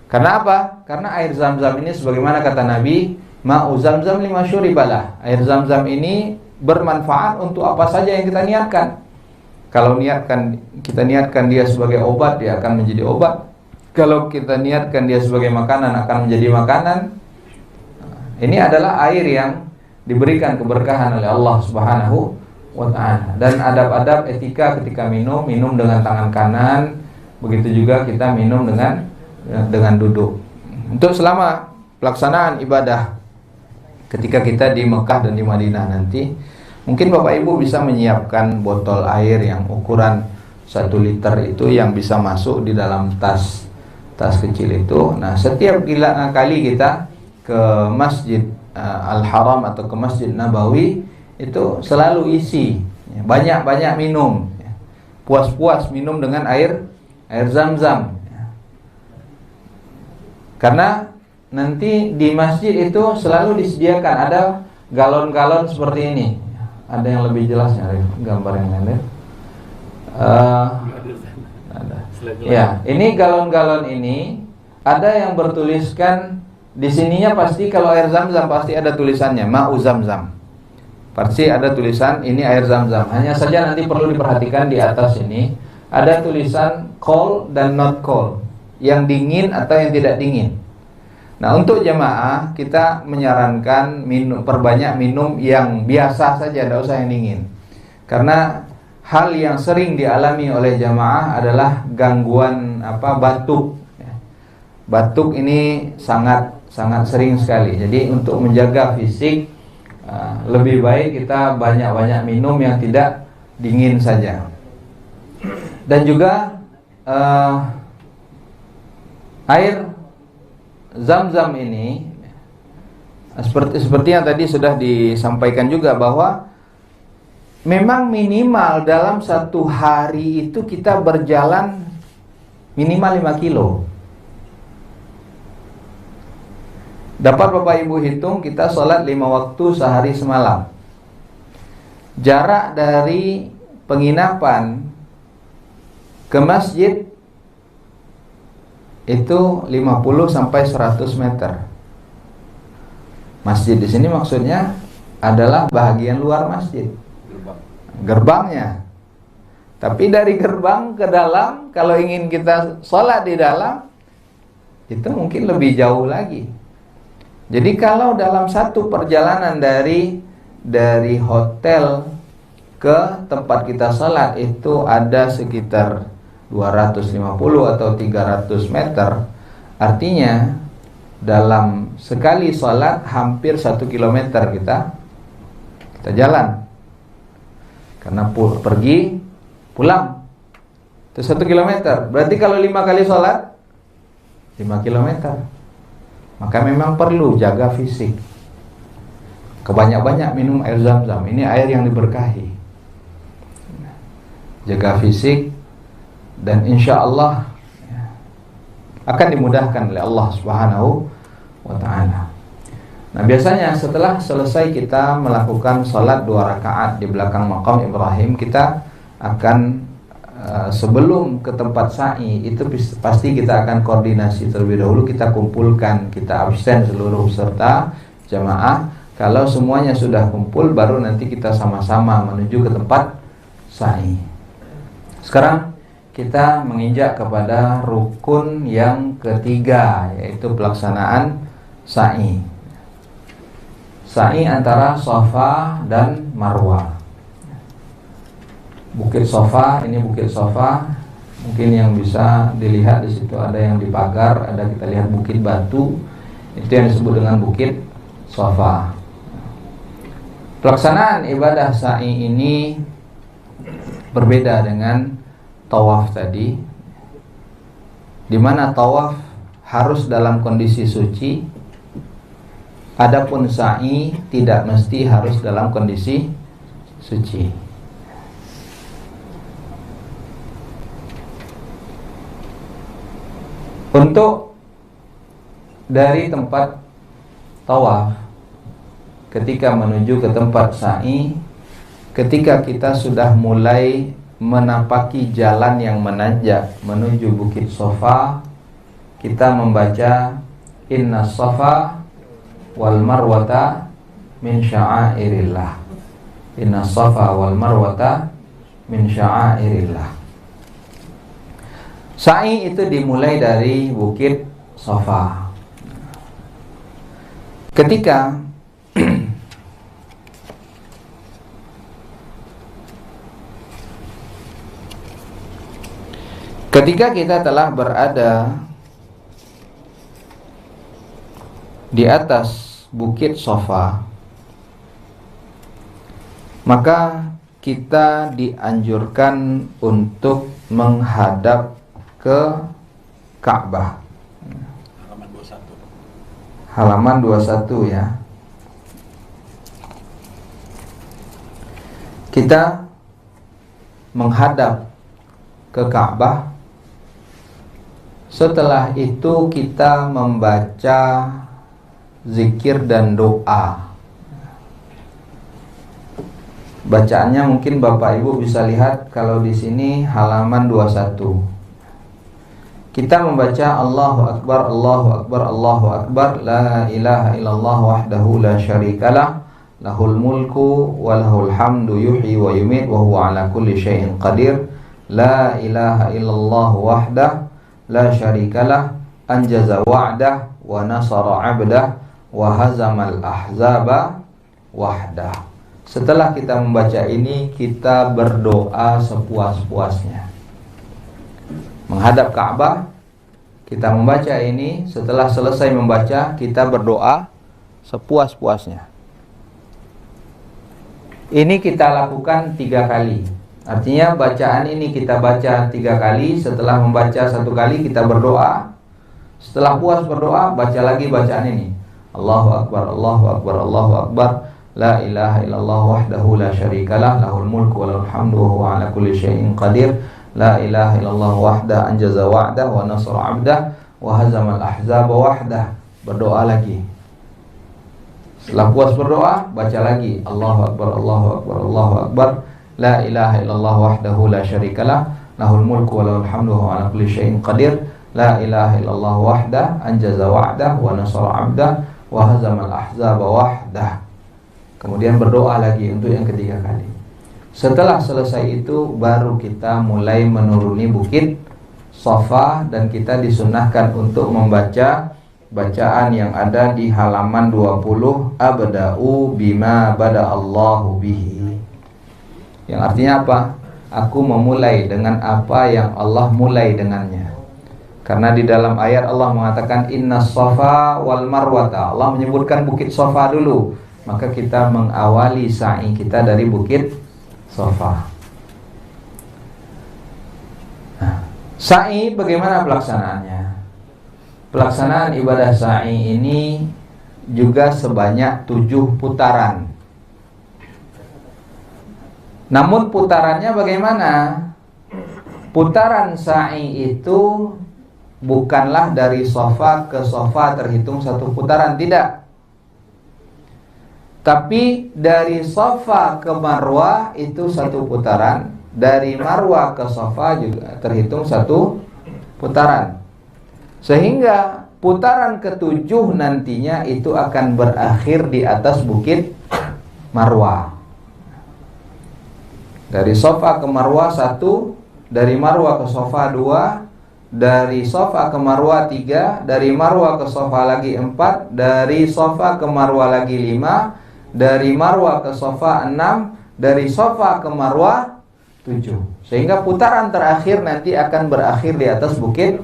S1: Karena apa? Karena air Zam-Zam ini sebagaimana kata Nabi, ma'u Zam-Zam lima syuribalah. Air Zam-Zam ini bermanfaat untuk apa saja yang kita niatkan. Kalau kita niatkan dia sebagai obat, dia akan menjadi obat. Kalau kita niatkan dia sebagai makanan, akan menjadi makanan. Ini adalah air yang diberikan keberkahan oleh Allah Subhanahu wa ta'ala. Dan adab-adab etika ketika minum dengan tangan kanan. Begitu juga kita minum dengan duduk. Untuk selama pelaksanaan ibadah ketika kita di Mekah dan di Madinah nanti, mungkin Bapak Ibu bisa menyiapkan botol air yang ukuran 1 liter itu, yang bisa masuk di dalam tas kecil itu. Nah, setiap kali kita ke Masjid Al-Haram atau ke Masjid Nabawi, itu selalu isi banyak-banyak minum, puas-puas minum dengan air Zam-Zam. Karena nanti di masjid itu selalu disediakan ada galon-galon seperti ini. Ada yang lebih jelasnya, gambar yang lain. Ada. Ya, ini galon-galon ini ada yang bertuliskan. Di sininya pasti kalau air Zam-Zam pasti ada tulisannya ma'u Zam-Zam. Pasti ada tulisan ini air Zam-Zam. Hanya saja nanti perlu diperhatikan di atas ini ada tulisan cold dan not cold, yang dingin atau yang tidak dingin. Nah, untuk jamaah kita menyarankan perbanyak minum yang biasa saja, tidak usah yang dingin. Karena hal yang sering dialami oleh jamaah adalah gangguan batuk. Batuk ini sangat sering sekali. Jadi untuk menjaga fisik, lebih baik kita banyak-banyak minum yang tidak dingin saja. Dan juga air Zam-zam ini seperti yang tadi sudah disampaikan juga, bahwa memang minimal dalam satu hari itu kita berjalan minimal 5 kilo. Dapat Bapak Ibu hitung, kita sholat 5 waktu sehari semalam. Jarak dari penginapan ke masjid itu 50 sampai 100 meter. Masjid di sini maksudnya adalah bahagian luar masjid, gerbangnya. Tapi dari gerbang ke dalam, kalau ingin kita sholat di dalam, itu mungkin lebih jauh lagi. Jadi kalau dalam satu perjalanan dari hotel ke tempat kita sholat itu ada sekitar 250 atau 300 meter, artinya dalam sekali sholat hampir 1 kilometer kita jalan. Karena pergi pulang itu 1 kilometer. Berarti kalau 5 kali sholat 5 kilometer. Maka memang perlu jaga fisik. Kebanyak-banyak minum air zam-zam. Ini air yang diberkahi. Jaga fisik, dan insya Allah akan dimudahkan oleh Allah Subhanahu wa ta'ala. Nah, biasanya setelah selesai kita melakukan sholat 2 rakaat di belakang maqam Ibrahim, kita akan sebelum ke tempat sa'i itu pasti kita akan koordinasi terlebih dahulu. Kita kumpulkan, kita absen seluruh peserta jamaah. Kalau semuanya sudah kumpul, baru nanti kita sama-sama menuju ke tempat sa'i. Sekarang kita menginjak kepada rukun yang ketiga, yaitu pelaksanaan sa'i. Sa'i antara Safa dan Marwah. Bukit Safa, ini Bukit Safa. Mungkin yang bisa dilihat di situ ada yang dipagar, ada kita lihat bukit batu. Itu yang disebut dengan Bukit Safa. Pelaksanaan ibadah sa'i ini berbeda dengan tawaf tadi, di mana tawaf harus dalam kondisi suci, adapun sa'i tidak mesti harus dalam kondisi suci. Untuk dari tempat tawaf ketika menuju ke tempat sa'i, ketika kita sudah mulai menapaki jalan yang menanjak menuju Bukit Safa, kita membaca Inna Safa wal Marwata min sya'airillah. Inna Safa wal Marwata min sya'airillah. Sa'i itu dimulai dari Bukit Safa. Ketika kita telah berada di atas Bukit Safa, maka kita dianjurkan untuk menghadap ke Ka'bah.
S2: Halaman 21.
S1: Halaman 21 ya. Kita menghadap ke Ka'bah. Setelah itu kita membaca zikir dan doa. Bacaannya mungkin Bapak Ibu bisa lihat kalau di sini halaman 21. Kita membaca Allahu Akbar, Allahu Akbar, Allahu Akbar, la ilaha illallah wahdahu la syarikalah, lahul mulku wa lahul hamdu yuhyi wa yumit wa huwa ala kulli syai'in qadir, la ilaha illallah wahdah la syarikalah, anjaza wa'dah wa nasara 'abdah wa hazamal ahzaba wahdah. Setelah kita membaca ini, kita berdoa sepuas-puasnya. Menghadap Ka'bah, kita membaca ini. Setelah selesai membaca, kita berdoa sepuas-puasnya. Ini kita lakukan 3 kali. Artinya bacaan ini kita baca 3 kali. Setelah membaca 1 kali, kita berdoa. Setelah puas berdoa, baca lagi bacaan ini. Allahu Akbar, Allahu Akbar, Allahu Akbar. La ilaha illallah wahdahu la syarikalah, lahul mulku wa lahul hamdu wa huwa ala kulli syai'in qadir. La ilaha illallah wahda anjaza wa'dah wa nasra 'abdah wa hazamal ahzaba wahdah. Berdoa lagi. Setelah puas berdoa, baca lagi Allahu Akbar, Allahu Akbar, Allahu Akbar. La ilaha illallah wahdahu la syarikalah, lahul mulku wa lahul hamdu wa huwa ala kulli syai'in qadir. La ilaha illallah wahda anjaza wa'dah wa nasra 'abdah wa hazamal ahzaba wahdah. Kemudian berdoa lagi untuk yang ketiga kali. Setelah selesai itu baru kita mulai menuruni bukit Shafa, dan kita disunnahkan untuk membaca bacaan yang ada di halaman 20, abda'u bima bada'allahu bihi. Yang artinya apa? Aku memulai dengan apa yang Allah mulai dengannya. Karena di dalam ayat Allah mengatakan innas safa wal marwata. Allah menyebutkan bukit Shafa dulu. Maka kita mengawali sa'i kita dari bukit Shafa. Nah, sa'i bagaimana pelaksanaannya? Pelaksanaan ibadah sa'i ini juga sebanyak 7 putaran. Namun putarannya bagaimana? Putaran sa'i itu bukanlah dari Shafa ke Shafa terhitung satu putaran, tidak. Tapi dari Shafa ke Marwah itu satu putaran, dari Marwah ke Shafa juga terhitung satu putaran. Sehingga putaran ke-7 nantinya itu akan berakhir di atas bukit Marwah. Dari Shafa ke Marwah 1, dari Marwah ke Shafa 2, dari Shafa ke Marwah 3, dari Marwah ke Shafa lagi 4, dari Shafa ke Marwah lagi 5, dari Marwah ke Shafa 6, dari Shafa ke Marwah 7. Sehingga putaran terakhir nanti akan berakhir di atas bukit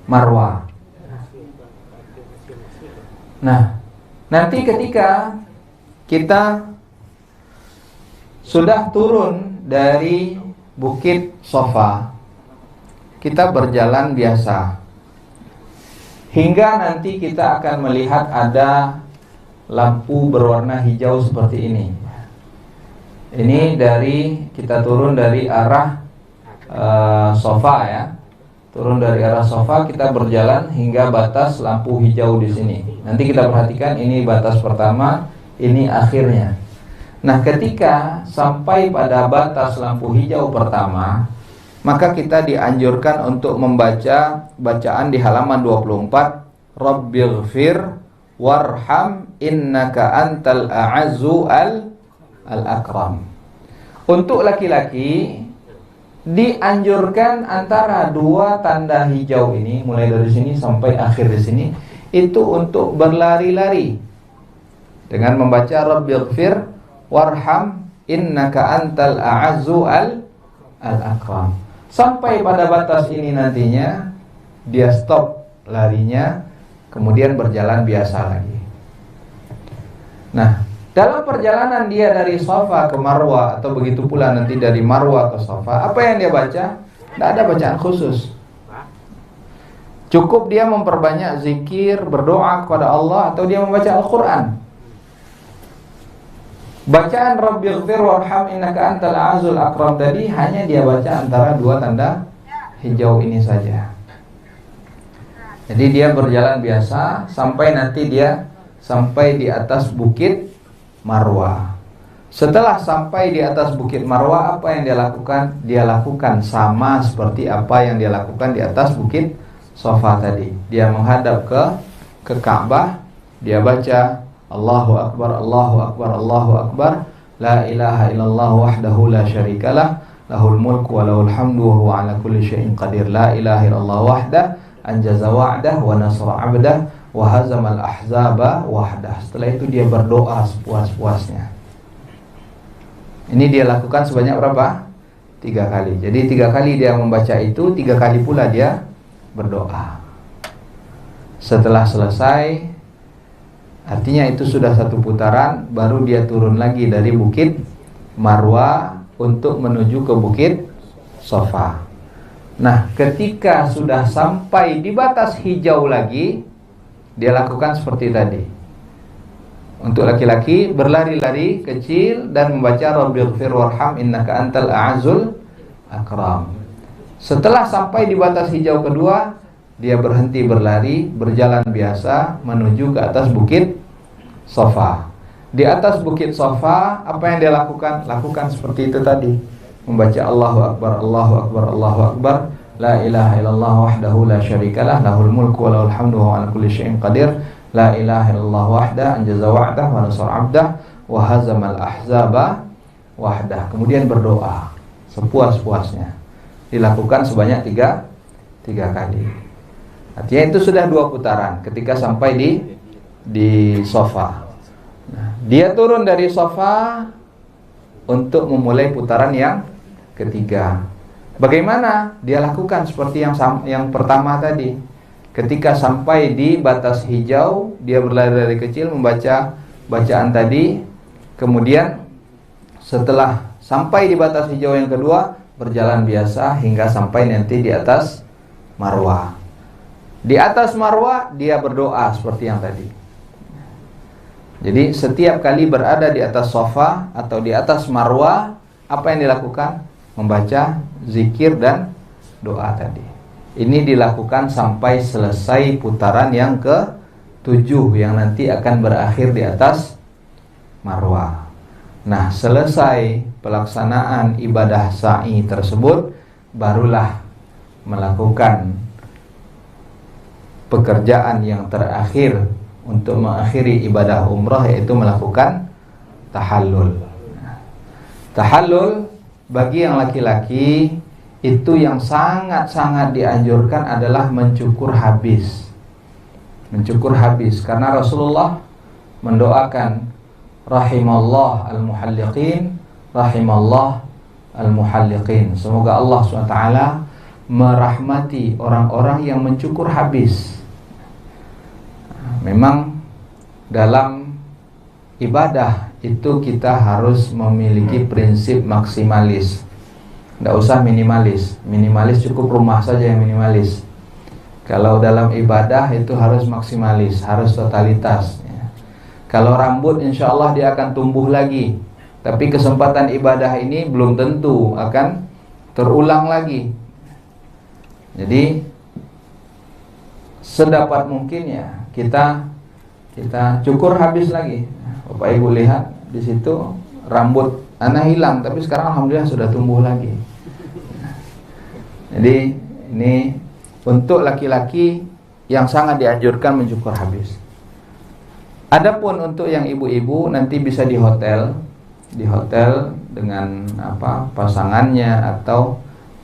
S1: Marwah. Nah, nanti ketika kita sudah turun dari bukit Shafa, kita berjalan biasa hingga nanti kita akan melihat ada lampu berwarna hijau seperti ini. Ini dari kita turun dari arah Shafa ya. Turun dari arah Shafa, kita berjalan hingga batas lampu hijau di sini. Nanti kita perhatikan ini batas pertama, ini akhirnya. Nah, ketika sampai pada batas lampu hijau pertama, maka kita dianjurkan untuk membaca bacaan di halaman 24, Rabbighfir warham innaka antal a'azzu al-akram. Untuk laki-laki dianjurkan antara 2 tanda hijau ini, mulai dari sini sampai akhir di sini, itu untuk berlari-lari dengan membaca Rabbighfir warham innaka antal a'azzu al-akram. Sampai pada batas ini nantinya dia stop larinya, kemudian berjalan biasa lagi. Nah, dalam perjalanan dia dari Shafa ke Marwah, atau begitu pula nanti dari Marwah ke Shafa, apa yang dia baca? Tidak ada bacaan khusus. Cukup dia memperbanyak zikir, berdoa kepada Allah, atau dia membaca Al-Quran. Bacaan Rabbighfir warham innaka antal a'azzul akram tadi hanya dia baca antara 2 tanda hijau ini saja. Jadi dia berjalan biasa sampai nanti dia sampai di atas bukit Marwah. Setelah sampai di atas bukit Marwah, apa yang dia lakukan? Dia lakukan sama seperti apa yang dia lakukan di atas bukit Shafa tadi. Dia menghadap ke Ka'bah, dia baca Allahu Akbar, Allahu Akbar, Allahu Akbar, la ilaha illallah wahdahu la syarikalah, lahul mulku wa lahul hamdu wa huwa ala kulli syai'in qadir. La ilaha illallah wahdah anjaza wa'dah wa nasra 'abdah wa hazamal ahzaba wahdah. Setelah itu dia berdoa sepuas-puasnya. Ini dia lakukan sebanyak berapa? 3 kali. Jadi 3 kali dia membaca itu, 3 kali pula dia berdoa. Setelah selesai, artinya itu sudah 1 putaran, baru dia turun lagi dari bukit Marwah untuk menuju ke bukit Shafa. Nah, ketika sudah sampai di batas hijau lagi, dia lakukan seperti tadi. Untuk laki-laki berlari-lari kecil dan membaca Rabbighfir warham innaka antal a'azul akram. Setelah sampai di batas hijau kedua, dia berhenti berlari, berjalan biasa menuju ke atas bukit Safa. Di atas bukit Safa, apa yang dia lakukan? Lakukan seperti itu tadi. Membaca Allahu Akbar, Allahu Akbar, Allahu Akbar. La ilaha illallah wahdahu la syarikalah, lahul mulku wa lahul hamdu wa ala kulli syai'in qadir. La ilaha illallah wahdah anjaza wa'dah wa nasar 'abdah wa hazamal ahzaba wahdah. Kemudian berdoa sepuas-puasnya. Dilakukan sebanyak tiga kali. Artinya itu sudah 2 putaran ketika sampai di Safa. Nah, dia turun dari Safa untuk memulai putaran yang ketiga. Bagaimana dia lakukan seperti yang pertama tadi. Ketika sampai di batas hijau, dia berlari dari kecil membaca bacaan tadi. Kemudian setelah sampai di batas hijau yang kedua, berjalan biasa hingga sampai nanti di atas Marwah. Di atas Marwah dia berdoa seperti yang tadi. Jadi setiap kali berada di atas Safa atau di atas Marwah, apa yang dilakukan? Membaca zikir dan doa tadi. Ini dilakukan sampai selesai putaran yang ke-7 yang nanti akan berakhir di atas Marwah. Nah, selesai pelaksanaan ibadah sa'i tersebut, barulah melakukan pekerjaan yang terakhir untuk mengakhiri ibadah umrah, yaitu melakukan tahallul. Tahallul bagi yang laki-laki itu yang sangat-sangat dianjurkan adalah mencukur habis. Mencukur habis karena Rasulullah mendoakan rahimallah al-muhalliqin, rahimallah al-muhalliqin. Semoga Allah SWT merahmati orang-orang yang mencukur habis. Memang dalam ibadah itu kita harus memiliki prinsip maksimalis. Tidak usah minimalis. Minimalis cukup rumah saja yang minimalis. Kalau dalam ibadah itu harus maksimalis, harus totalitas. Kalau rambut insya Allah dia akan tumbuh lagi. Tapi kesempatan ibadah ini belum tentu akan terulang lagi. Jadi sedapat mungkin ya kita cukur habis lagi. Bapak Ibu lihat di situ rambut anak hilang, tapi sekarang alhamdulillah sudah tumbuh lagi. Jadi ini untuk laki-laki yang sangat dianjurkan mencukur habis. Adapun untuk yang ibu-ibu nanti bisa di hotel dengan pasangannya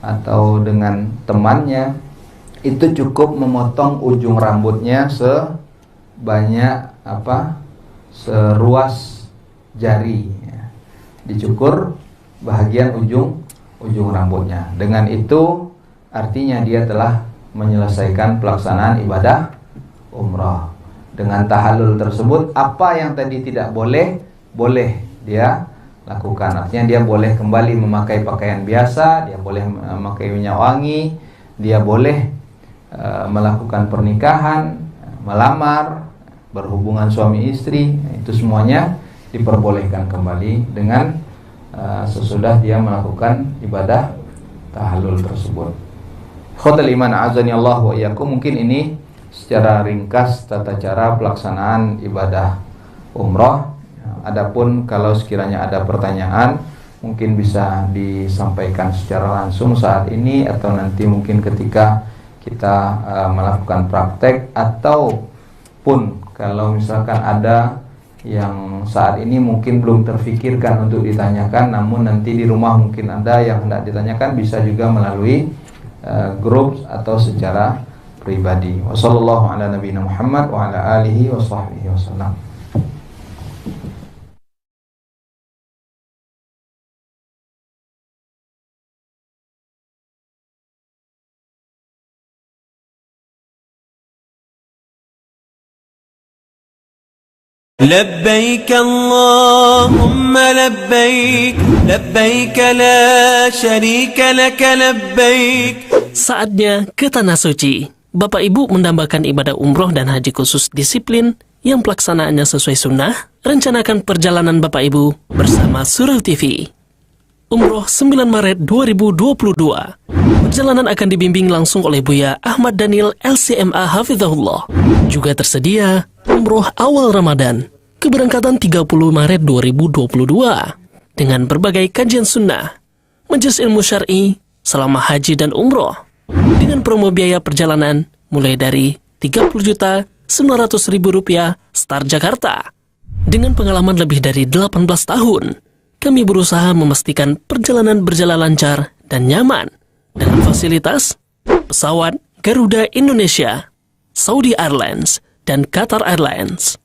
S1: atau dengan temannya, itu cukup memotong ujung rambutnya sebanyak seruas jari, dicukur bahagian ujung rambutnya. Dengan itu artinya dia telah menyelesaikan pelaksanaan ibadah umrah. Dengan tahallul tersebut, apa yang tadi tidak boleh dia lakukan. Artinya dia boleh kembali memakai pakaian biasa, dia boleh memakai minyak wangi, dia boleh melakukan pernikahan, melamar, berhubungan suami istri. Itu semuanya diperbolehkan kembali dengan sesudah dia melakukan ibadah tahallul tersebut. Khotul iman azani Allah wa iyyakum. Mungkin ini secara ringkas tata cara pelaksanaan ibadah umrah. Adapun kalau sekiranya ada pertanyaan, mungkin bisa disampaikan secara langsung saat ini atau nanti mungkin ketika kita melakukan praktek, ataupun kalau misalkan ada yang saat ini mungkin belum terfikirkan untuk ditanyakan, namun nanti di rumah mungkin ada yang hendak ditanyakan, bisa juga melalui grup atau secara pribadi. Wassallallahu ala nabiyina Muhammad wa ala alihi wa sahbihi wasallam.
S3: لبيك اللهم لبيك لبيك لا شريك لك لبيك. Saatnya ke Tanah Suci. Bapak Ibu mendambakan ibadah umroh dan haji khusus disiplin yang pelaksanaannya sesuai sunnah. Rencanakan perjalanan Bapak Ibu bersama Surau TV. Umroh 9 Maret 2022. Perjalanan akan dibimbing langsung oleh Buya Ahmad Daniel LCMA Hafizahullah. Juga tersedia umroh awal Ramadan, keberangkatan 30 Maret 2022 dengan berbagai kajian sunnah, majelis ilmu syar'i selama haji dan umroh dengan promo biaya perjalanan mulai dari Rp30.900.000 start Jakarta. Dengan pengalaman lebih dari 18 tahun, kami berusaha memastikan perjalanan berjalan lancar dan nyaman dengan fasilitas pesawat Garuda Indonesia, Saudi Airlines, dan Qatar Airlines,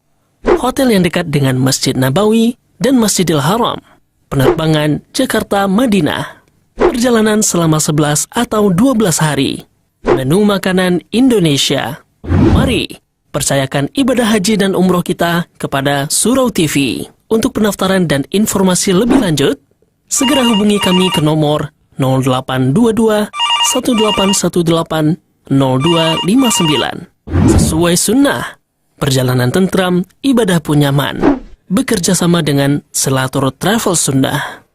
S3: hotel yang dekat dengan Masjid Nabawi dan Masjidil Haram, penerbangan Jakarta-Madinah, perjalanan selama 11 atau 12 hari, menu makanan Indonesia. Mari percayakan ibadah haji dan umroh kita kepada Surau TV. Untuk pendaftaran dan informasi lebih lanjut, segera hubungi kami ke nomor 0822 1818 0259. Sesuai sunnah, perjalanan tentram, ibadah pun nyaman. Bekerja sama dengan Selatur Travel Sunnah.